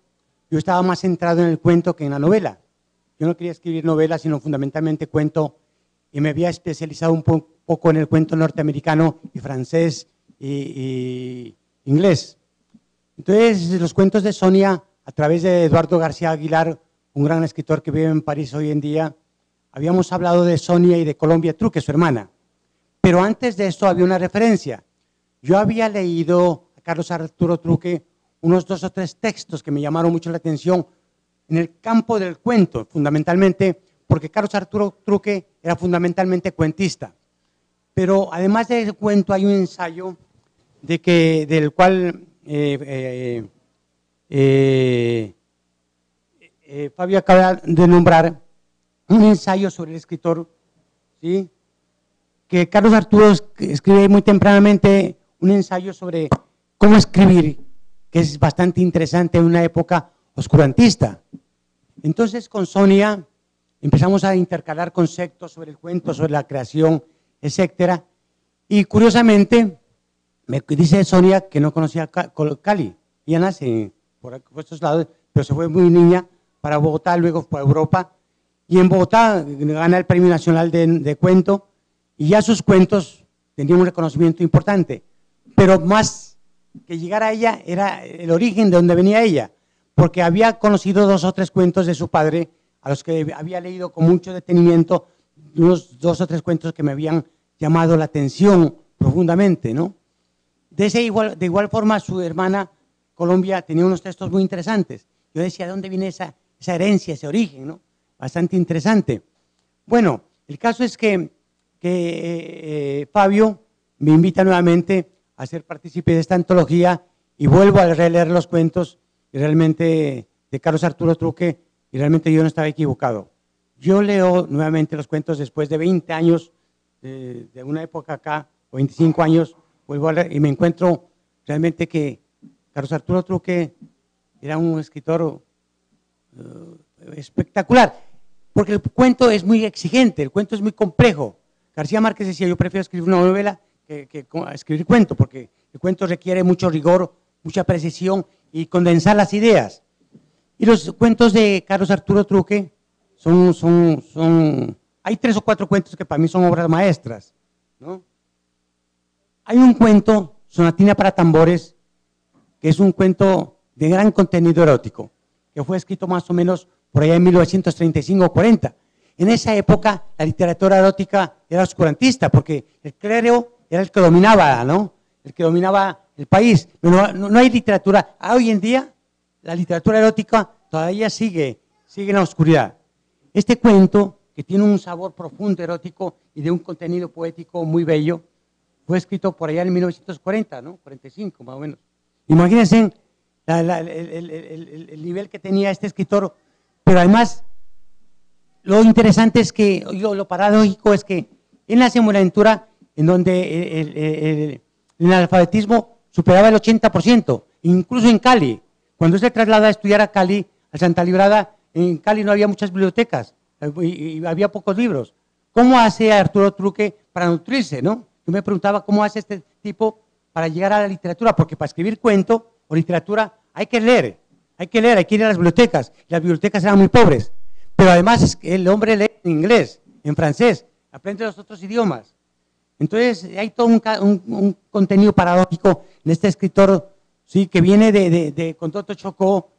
yo estaba más centrado en el cuento que en la novela. Yo no quería escribir novelas, sino fundamentalmente cuento, y me había especializado un poco en el cuento norteamericano y francés y inglés. Entonces, los cuentos de Sonia, a través de Eduardo García Aguilar, un gran escritor que vive en París hoy en día, habíamos hablado de Sonia y de Colombia Truque, su hermana. Pero antes de esto había una referencia. Yo había leído a Carlos Arturo Truque unos 2 o 3 textos que me llamaron mucho la atención en el campo del cuento, fundamentalmente, porque Carlos Arturo Truque era fundamentalmente cuentista. Pero además del cuento hay un ensayo del cual Fabio acaba de nombrar, un ensayo sobre el escritor, ¿sí? Que Carlos Arturo escribe muy tempranamente un ensayo sobre cómo escribir, que es bastante interesante en una época oscurantista. Entonces, con Sonia empezamos a intercalar conceptos sobre el cuento, sobre la creación, etcétera. Y curiosamente, me dice Sonia que no conocía Cali. Ella nace por estos lados, pero se fue muy niña para Bogotá, luego fue a Europa. Y en Bogotá gana el Premio Nacional de Cuento, y ya sus cuentos tenían un reconocimiento importante. Pero más que llegar a ella era el origen de donde venía ella, porque había conocido 2 o 3 cuentos de su padre, a los que había leído con mucho detenimiento, unos 2 o 3 cuentos que me habían llamado la atención profundamente, ¿no? De igual forma, su hermana Colombia tenía unos textos muy interesantes. Yo decía, ¿de dónde viene esa herencia, ese origen, ¿no? Bastante interesante. Bueno, el caso es que Fabio me invita nuevamente a ser partícipe de esta antología y vuelvo a releer los cuentos y realmente de Carlos Arturo Truque, y realmente yo no estaba equivocado. Yo leo nuevamente los cuentos después de 20 años de una época acá, o 25 años, vuelvo a leer y me encuentro realmente que Carlos Arturo Truque era un escritor espectacular, porque el cuento es muy exigente, el cuento es muy complejo. García Márquez decía, yo prefiero escribir una novela que escribir cuento, porque el cuento requiere mucho rigor, mucha precisión y condensar las ideas. Y los cuentos de Carlos Arturo Truque hay 3 o 4 cuentos que para mí son obras maestras, ¿no? Hay un cuento, Sonatina para tambores, que es un cuento de gran contenido erótico, que fue escrito más o menos por allá en 1935 o 40. En esa época la literatura erótica era oscurantista, porque el clero era el que dominaba, ¿no? El que dominaba el país. Pero no hay literatura. Hoy en día la literatura erótica todavía sigue en la oscuridad. Este cuento, que tiene un sabor profundo erótico y de un contenido poético muy bello, fue escrito por allá en 1940, ¿no? 45 más o menos. Imagínense el nivel que tenía este escritor, pero además lo interesante es que, lo paradójico es que él nace en Buenaventura, en donde el alfabetismo superaba el 80%, incluso en Cali. Cuando se traslada a estudiar a Cali, a Santa Librada, en Cali no había muchas bibliotecas y había pocos libros. ¿Cómo hace Arturo Truque para nutrirse, no? Yo me preguntaba cómo hace este tipo para llegar a la literatura, porque para escribir cuento o literatura hay que leer, hay que ir a las bibliotecas, y las bibliotecas eran muy pobres. Pero además el hombre lee en inglés, en francés, aprende los otros idiomas. Entonces hay todo un contenido paradójico en este escritor, ¿sí?, que viene de Contoto Chocó,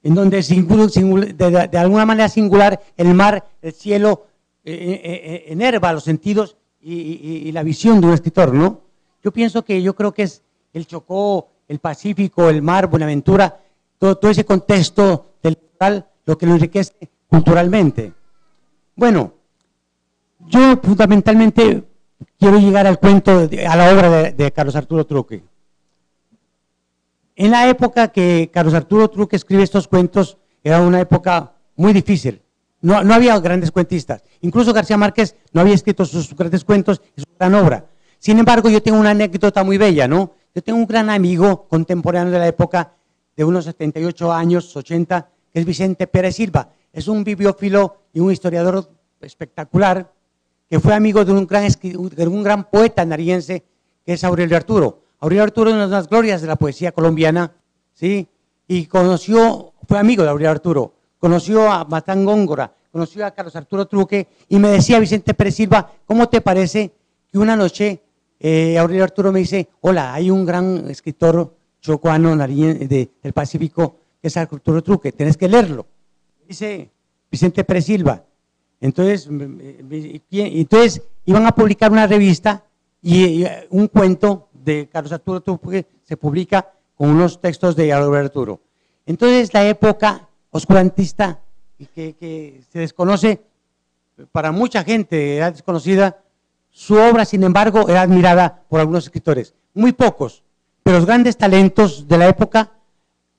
en donde de alguna manera singular el mar, el cielo, enerva los sentidos y la visión de un escritor, ¿no? Yo creo que es el Chocó, el Pacífico, el mar, Buenaventura, todo ese contexto del litoral, lo que lo enriquece culturalmente. Bueno, yo fundamentalmente quiero llegar al cuento, a la obra de Carlos Arturo Truque. En la época que Carlos Arturo Truque escribe estos cuentos, era una época muy difícil. No había grandes cuentistas. Incluso García Márquez no había escrito sus grandes cuentos y su gran obra. Sin embargo, yo tengo una anécdota muy bella, ¿no? Yo tengo un gran amigo contemporáneo de la época, de unos 78 años, 80, que es Vicente Pérez Silva. Es un bibliófilo y un historiador espectacular, que fue amigo de un gran poeta nariense, que es Aurelio Arturo. Aurelio Arturo es una de las glorias de la poesía colombiana, ¿sí? Y fue amigo de Aurelio Arturo, conoció a Matán Góngora, conoció a Carlos Arturo Truque, y me decía Vicente Pérez Silva, ¿cómo te parece que una noche Aurelio Arturo me dice, hola, hay un gran escritor chocuano del Pacífico, que es Arturo Truque, tenés que leerlo? Dice Vicente Pérez Silva. Entonces iban a publicar una revista y un cuento de Carlos Arturo Truque se publica con unos textos de Aurelio Arturo. Entonces la época oscurantista, que se desconoce, para mucha gente era desconocida, su obra, sin embargo, era admirada por algunos escritores, muy pocos, pero los grandes talentos de la época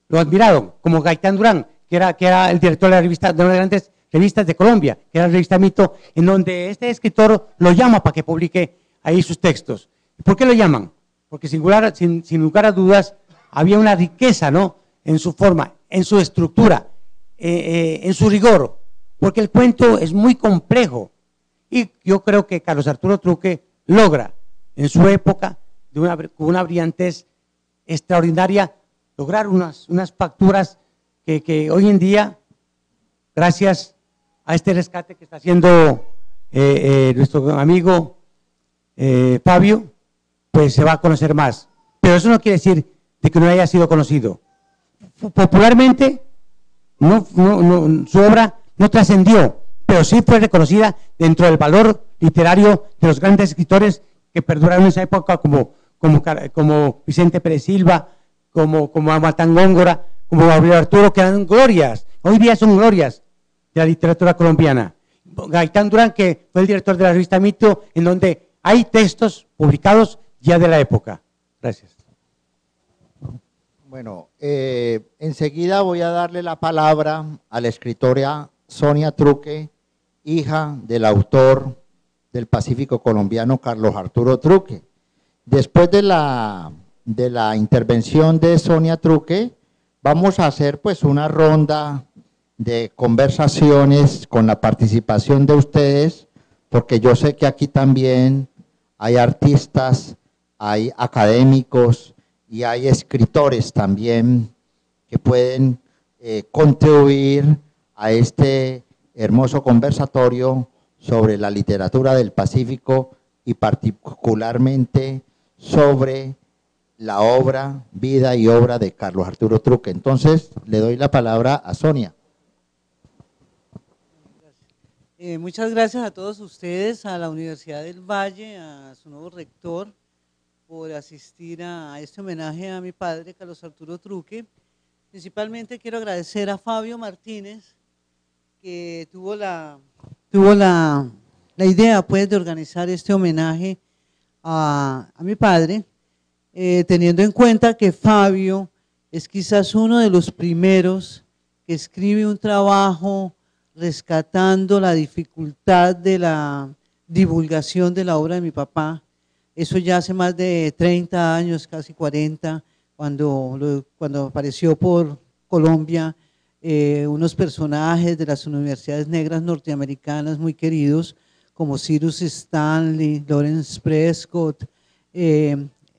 lo admiraron, como Gaitán Durán, que era el director de una de las grandes revistas de Colombia, que era la revista Mito, en donde este escritor lo llama para que publique ahí sus textos. ¿Por qué lo llaman? Porque sin lugar a dudas había una riqueza, ¿no?, en su forma, en su estructura, en su rigor, porque el cuento es muy complejo. Y yo creo que Carlos Arturo Truque logra, en su época, con una brillantez extraordinaria, lograr unas facturas que hoy en día, gracias a este rescate que está haciendo nuestro amigo Fabio, pues se va a conocer más. Pero eso no quiere decir de que no haya sido conocido. Popularmente, su obra no trascendió, pero sí fue reconocida dentro del valor literario de los grandes escritores que perduraron en esa época, como Vicente Pérez Silva, como Matán Góngora, como Aurelio Arturo, que eran glorias, hoy día son glorias de la literatura colombiana. Gaitán Durán, que fue el director de la revista Mito, en donde hay textos publicados ya de la época. Gracias. Bueno, enseguida voy a darle la palabra a la escritora Sonia Truque, hija del autor del Pacífico colombiano Carlos Arturo Truque. Después de la intervención de Sonia Truque, vamos a hacer pues una ronda de conversaciones con la participación de ustedes, porque yo sé que aquí también hay artistas, hay académicos y hay escritores también que pueden contribuir a este hermoso conversatorio sobre la literatura del Pacífico y particularmente sobre la obra, vida y obra de Carlos Arturo Truque. Entonces, le doy la palabra a Sonia. Muchas gracias a todos ustedes, a la Universidad del Valle, a su nuevo rector, por asistir a este homenaje a mi padre, Carlos Arturo Truque. Principalmente quiero agradecer a Fabio Martínez, que tuvo la idea pues, de organizar este homenaje a mi padre, teniendo en cuenta que Fabio es quizás uno de los primeros que escribe un trabajo rescatando la dificultad de la divulgación de la obra de mi papá. Eso ya hace más de 30 años, casi 40, cuando apareció por Colombia unos personajes de las universidades negras norteamericanas muy queridos, como Cyrus Stanley, Lawrence Prescott,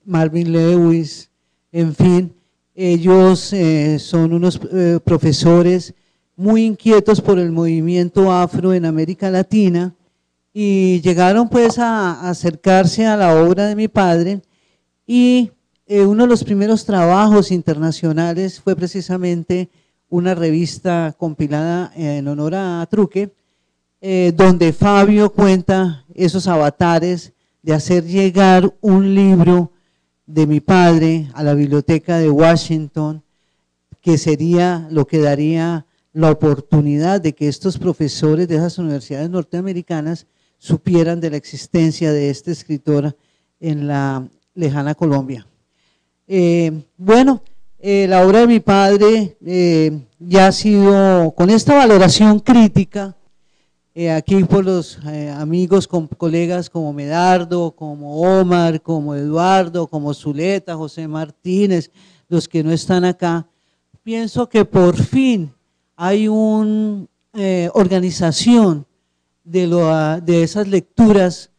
Marvin Lewis, en fin. Ellos son unos profesores muy inquietos por el movimiento afro en América Latina y llegaron pues a acercarse a la obra de mi padre, y uno de los primeros trabajos internacionales fue precisamente una revista compilada en honor a Truque, donde Fabio cuenta esos avatares de hacer llegar un libro de mi padre a la biblioteca de Washington, que sería lo que daría la oportunidad de que estos profesores de esas universidades norteamericanas supieran de la existencia de este escritor en la lejana Colombia. La obra de mi padre ya ha sido, con esta valoración crítica, aquí por los amigos, colegas como Medardo, como Omar, como Eduardo, como Zuleta, José Martínez, los que no están acá, pienso que por fin hay una organización de esas lecturas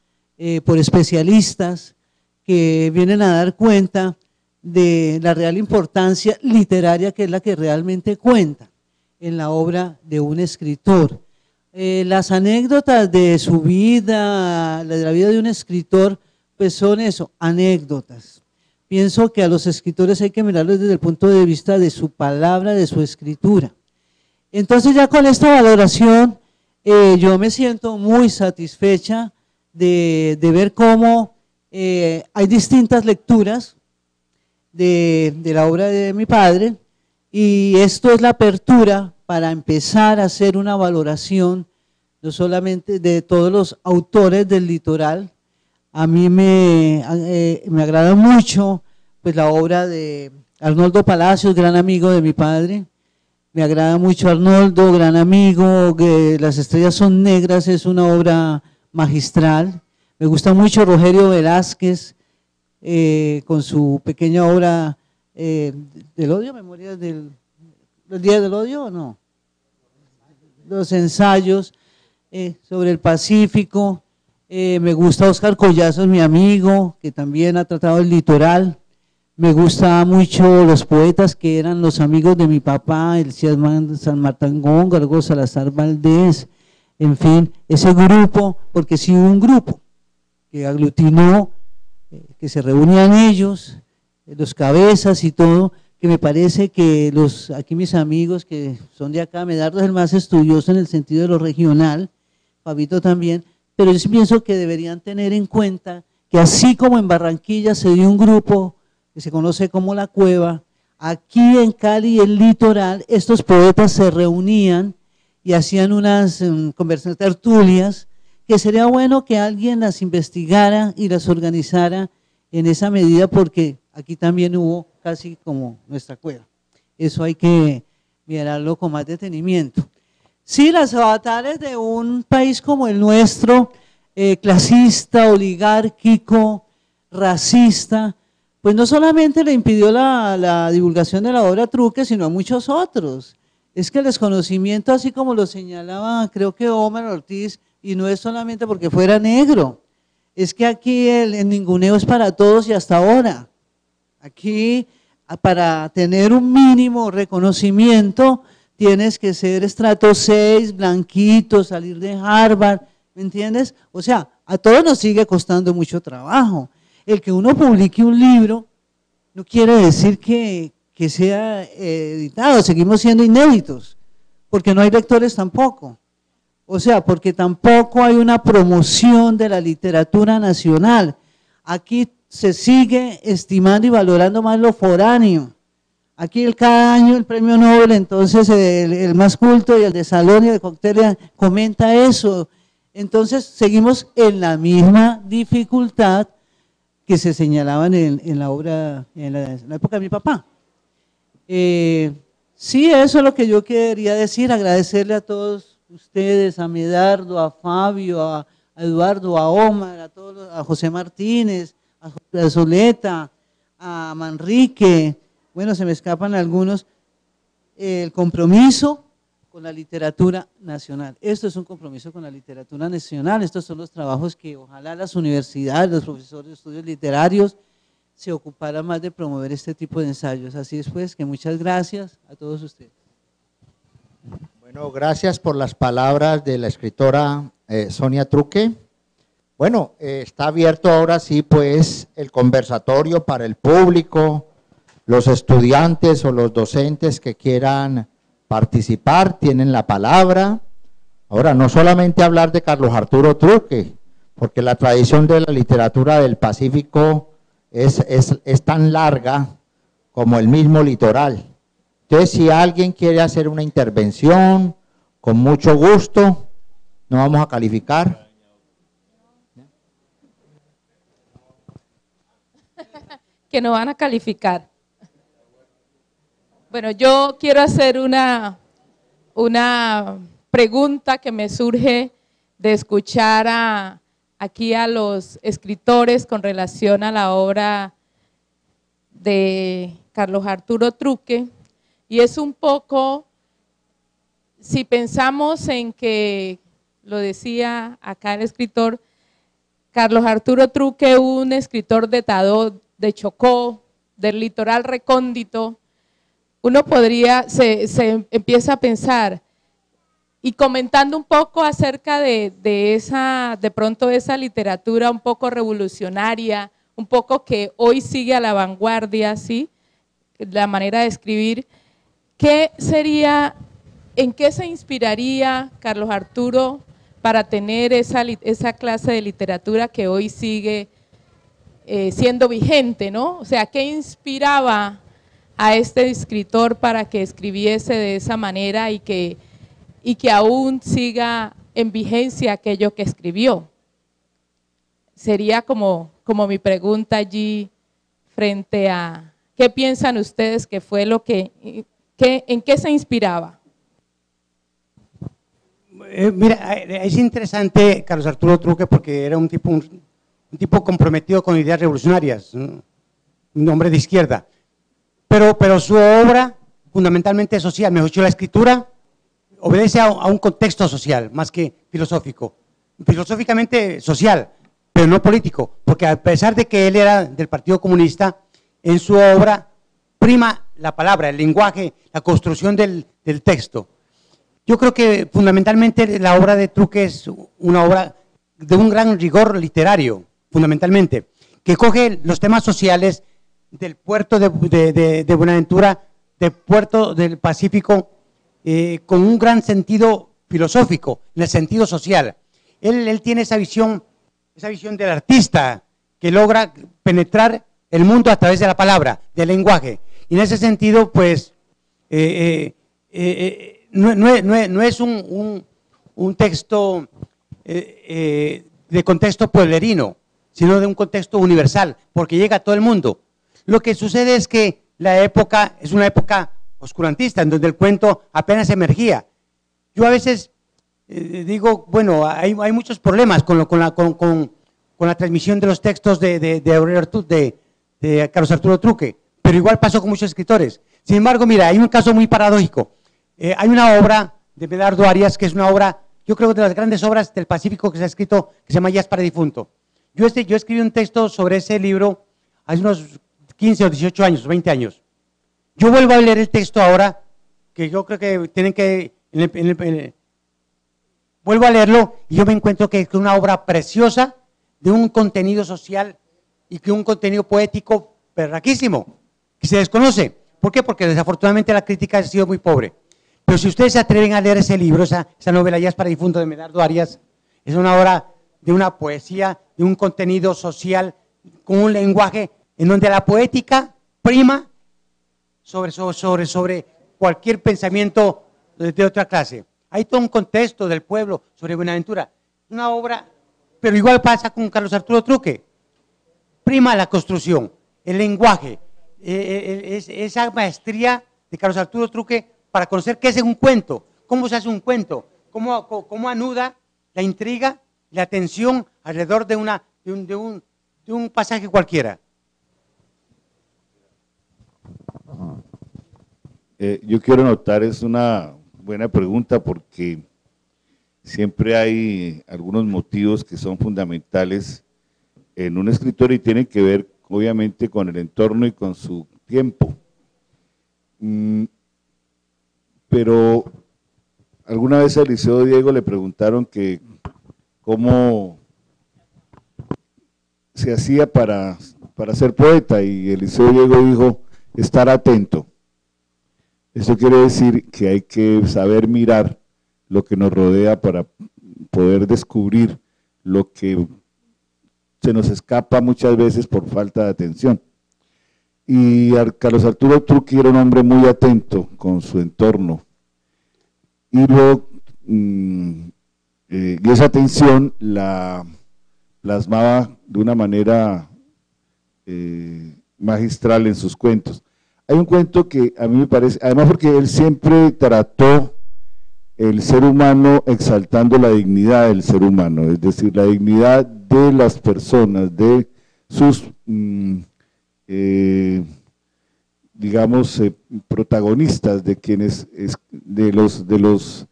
por especialistas que vienen a dar cuenta de la real importancia literaria, que es la que realmente cuenta en la obra de un escritor. Las anécdotas de su vida, de la vida de un escritor, pues son eso, anécdotas. Pienso que a los escritores hay que mirarlos desde el punto de vista de su palabra, de su escritura. Entonces ya con esta valoración yo me siento muy satisfecha de ver cómo hay distintas lecturas de la obra de mi padre, y esto es la apertura para empezar a hacer una valoración no solamente de todos los autores del litoral. A mí me agrada mucho pues la obra de Arnoldo Palacios, gran amigo de mi padre. Me agrada mucho Arnoldo, gran amigo. Las estrellas son negras es una obra magistral. Me gusta mucho Rogerio Velázquez con su pequeña obra del odio, Memorias del Día del Odio, ¿o no? Los ensayos sobre el Pacífico. Me gusta Óscar Collazos, mi amigo, que también ha tratado el litoral. Me gusta mucho los poetas que eran los amigos de mi papá, el San Martín Góngora, Salazar Valdés, en fin, ese grupo, porque sí hubo un grupo que aglutinó, que se reunían ellos, los cabezas y todo, que me parece que aquí mis amigos que son de acá, Medardo es el más estudioso en el sentido de lo regional, Fabito también, pero yo sí pienso que deberían tener en cuenta que así como en Barranquilla se dio un grupo que se conoce como La Cueva, aquí en Cali, el litoral, estos poetas se reunían y hacían unas conversaciones, tertulias, que sería bueno que alguien las investigara y las organizara en esa medida, porque aquí también hubo casi como nuestra cueva. Eso hay que mirarlo con más detenimiento. Sí, las avatares de un país como el nuestro, clasista, oligárquico, racista, pues no solamente le impidió la divulgación de la obra Truque, sino a muchos otros. Es que el desconocimiento, así como lo señalaba, creo que Omar Ortiz, y no es solamente porque fuera negro, es que aquí el ninguneo es para todos y hasta ahora. Aquí, para tener un mínimo reconocimiento, tienes que ser estrato 6, blanquito, salir de Harvard, ¿me entiendes? O sea, a todos nos sigue costando mucho trabajo. El que uno publique un libro no quiere decir que sea editado, seguimos siendo inéditos, porque no hay lectores tampoco. O sea, porque tampoco hay una promoción de la literatura nacional. Aquí se sigue estimando y valorando más lo foráneo. Aquí cada año el premio Nobel, entonces el más culto y el de salón y el de cóctel comenta eso. Entonces seguimos en la misma dificultad que se señalaban en la obra, en la época de mi papá. Sí, eso es lo que yo quería decir, agradecerle a todos ustedes, a Medardo, a Fabio, a Eduardo, a Omar, a todos, a José Martínez, a Soleta, a Manrique, bueno, se me escapan algunos, el compromiso con la literatura nacional. Esto es un compromiso con la literatura nacional, estos son los trabajos que ojalá las universidades, los profesores de estudios literarios se ocuparan más de promover este tipo de ensayos. Así es pues, que muchas gracias a todos ustedes. Bueno, gracias por las palabras de la escritora Sonia Truque. Bueno, está abierto ahora sí pues el conversatorio para el público, los estudiantes o los docentes que quieran participar, tienen la palabra. Ahora, no solamente hablar de Carlos Arturo Truque, porque la tradición de la literatura del Pacífico es tan larga como el mismo litoral. Entonces, si alguien quiere hacer una intervención, con mucho gusto, no vamos a calificar. Que no van a calificar. Bueno, yo quiero hacer una pregunta que me surge de escuchar aquí a los escritores con relación a la obra de Carlos Arturo Truque, y es un poco, si pensamos en que, lo decía acá el escritor, Carlos Arturo Truque, un escritor de Tadó, de Chocó, del litoral recóndito, uno se empieza a pensar, y comentando un poco acerca de pronto esa literatura un poco revolucionaria, un poco que hoy sigue a la vanguardia, ¿sí? La manera de escribir, ¿qué sería, en qué se inspiraría Carlos Arturo para tener esa clase de literatura que hoy sigue siendo vigente, ¿no? O sea, ¿qué inspiraba a este escritor para que escribiese de esa manera y que aún siga en vigencia aquello que escribió? Sería como mi pregunta allí frente a ¿qué piensan ustedes que fue lo en qué se inspiraba? Mira, es interesante Carlos Arturo Truque porque era un tipo comprometido con ideas revolucionarias, un hombre de izquierda, pero su obra fundamentalmente social, mejor dicho, la escritura obedece a un contexto social más que filosófico, filosóficamente social, pero no político, porque a pesar de que él era del Partido Comunista, en su obra prima la palabra, el lenguaje, la construcción del texto. Yo creo que fundamentalmente la obra de Truque es una obra de un gran rigor literario, fundamentalmente, que coge los temas sociales del puerto de Buenaventura, del puerto del Pacífico, con un gran sentido filosófico, en el sentido social. Él tiene esa visión del artista que logra penetrar el mundo a través de la palabra, del lenguaje. Y en ese sentido, pues, no es un texto de contexto pueblerino, sino de un contexto universal, porque llega a todo el mundo. Lo que sucede es que la época es una época oscurantista, en donde el cuento apenas emergía. Yo a veces digo, bueno, hay muchos problemas con la transmisión de los textos de Carlos Arturo Truque, pero igual pasó con muchos escritores. Sin embargo, mira, hay un caso muy paradójico. Hay una obra de Medardo Arias, que es una obra, yo creo, de las grandes obras del Pacífico que se ha escrito, que se llama Jazz para difunto. Yo escribí un texto sobre ese libro hace unos 15 o 18 años, 20 años. Yo vuelvo a leer el texto ahora, que yo creo que tienen que... vuelvo a leerlo y yo me encuentro que es una obra preciosa de un contenido social y que un contenido poético perraquísimo, que se desconoce. ¿Por qué? Porque desafortunadamente la crítica ha sido muy pobre. Pero si ustedes se atreven a leer ese libro, esa novela Jazz para difunto de Medardo Arias, es una obra de una poesía, de un contenido social, con un lenguaje en donde la poética prima sobre cualquier pensamiento de otra clase. Hay todo un contexto del pueblo sobre Buenaventura. Una obra, pero igual pasa con Carlos Arturo Truque. prima la construcción, el lenguaje, esa maestría de Carlos Arturo Truque para conocer qué es un cuento, cómo se hace un cuento, cómo anuda la intriga, la tensión alrededor de un pasaje cualquiera. Yo quiero notar, es una buena pregunta porque siempre hay algunos motivos que son fundamentales en un escritor y tienen que ver obviamente con el entorno y con su tiempo. Pero alguna vez a Eliseo Diego le preguntaron que cómo se hacía para ser poeta y Eliseo Diego dijo, estar atento. Eso quiere decir que hay que saber mirar lo que nos rodea para poder descubrir lo que se nos escapa muchas veces por falta de atención. Y Carlos Arturo Truque era un hombre muy atento con su entorno. Y luego, y esa atención la plasmaba de una manera magistral en sus cuentos. Hay un cuento que a mí me parece, además porque él siempre trató el ser humano exaltando la dignidad del ser humano, es decir, la dignidad de las personas, de sus, digamos, protagonistas, de quienes, de los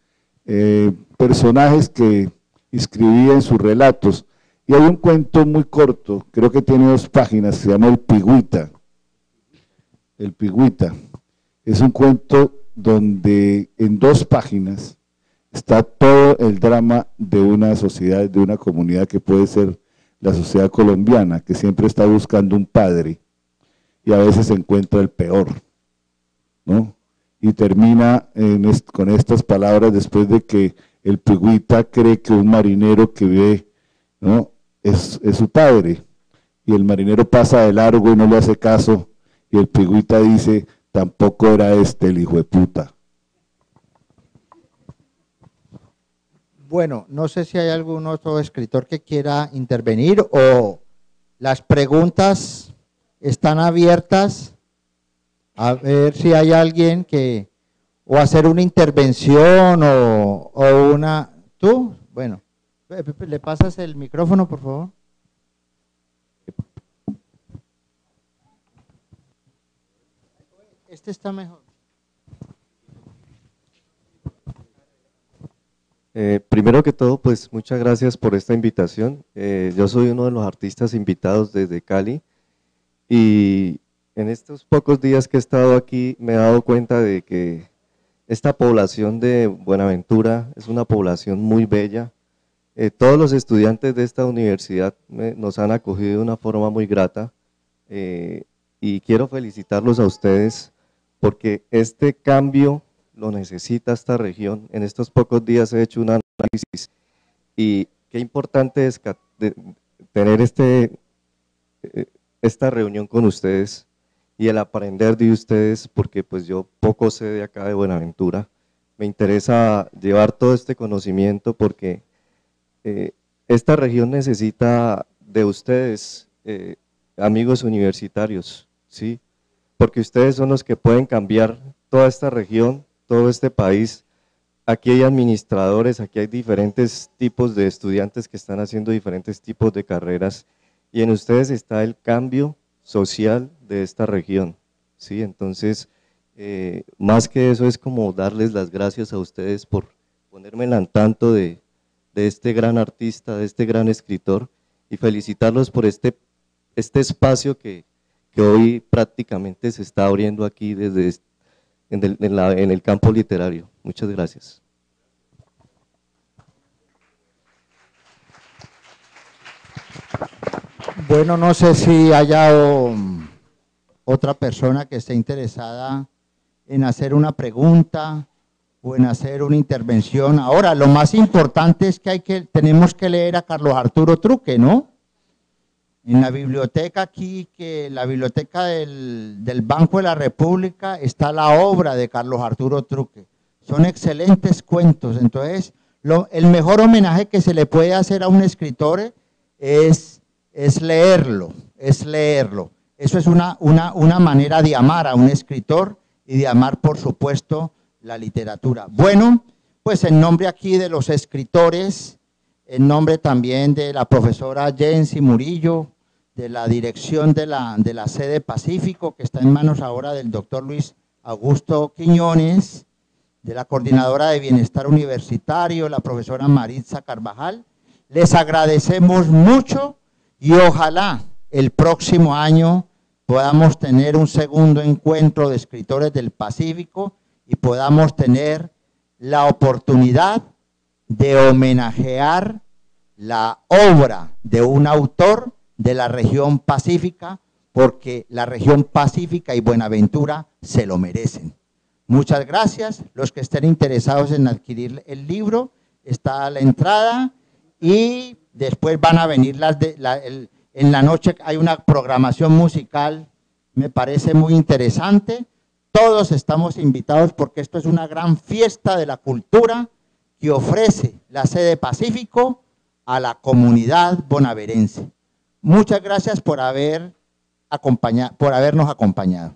personajes que escribía en sus relatos. Y hay un cuento muy corto, creo que tiene 2 páginas, se llama El Pigüita. El Pigüita es un cuento donde en 2 páginas está todo el drama de una sociedad, de una comunidad que puede ser la sociedad colombiana, que siempre está buscando un padre y a veces encuentra el peor, ¿no? Y termina con estas palabras después de que el Pigüita cree que un marinero que ve, ¿no?, es su padre, y el marinero pasa de largo y no le hace caso, y el Pigüita dice, tampoco era este el hijo de puta. Bueno, no sé si hay algún otro escritor que quiera intervenir o las preguntas están abiertas. A ver si hay alguien que, o hacer una intervención o una... ¿Tú? Bueno, ¿le pasas el micrófono, por favor? Este está mejor. Primero que todo, pues muchas gracias por esta invitación. Yo soy uno de los artistas invitados desde Cali y en estos pocos días que he estado aquí me he dado cuenta de que esta población de Buenaventura es una población muy bella. Todos los estudiantes de esta universidad nos han acogido de una forma muy grata y quiero felicitarlos a ustedes porque este cambio lo necesita esta región. En estos pocos días he hecho un análisis y qué importante es tener esta reunión con ustedes y el aprender de ustedes, porque pues yo poco sé de acá de Buenaventura. Me interesa llevar todo este conocimiento porque esta región necesita de ustedes, amigos universitarios, ¿sí? Porque ustedes son los que pueden cambiar toda esta región, todo este país. Aquí hay administradores, aquí hay diferentes tipos de estudiantes que están haciendo diferentes tipos de carreras y en ustedes está el cambio social de esta región, ¿sí? Entonces, más que eso es como darles las gracias a ustedes por ponerme al tanto de este gran artista, de este gran escritor y felicitarlos por este espacio que hoy prácticamente se está abriendo aquí desde en el campo literario. Muchas gracias. Bueno, no sé si haya otra persona que esté interesada en hacer una pregunta o en hacer una intervención. Ahora, lo más importante es que tenemos que leer a Carlos Arturo Truque, ¿no? En la biblioteca aquí, que la biblioteca del Banco de la República, está la obra de Carlos Arturo Truque. Son excelentes cuentos. Entonces, el mejor homenaje que se le puede hacer a un escritor es es leerlo, es leerlo. Eso es una manera de amar a un escritor y de amar, por supuesto, la literatura. Bueno, pues en nombre aquí de los escritores, en nombre también de la profesora Jensi Murillo, de la dirección de la sede Pacífico, que está en manos ahora del doctor Luis Augusto Quiñones, de la coordinadora de bienestar universitario, la profesora Maritza Carvajal, les agradecemos mucho y ojalá el próximo año podamos tener un segundo encuentro de escritores del Pacífico y podamos tener la oportunidad de homenajear la obra de un autor de la región pacífica, porque la región pacífica y Buenaventura se lo merecen. Muchas gracias. Los que estén interesados en adquirir el libro, está a la entrada y después van a venir en la noche hay una programación musical, me parece muy interesante. Todos estamos invitados porque esto es una gran fiesta de la cultura que ofrece la sede Pacífico a la comunidad bonaerense. Muchas gracias por habernos acompañado.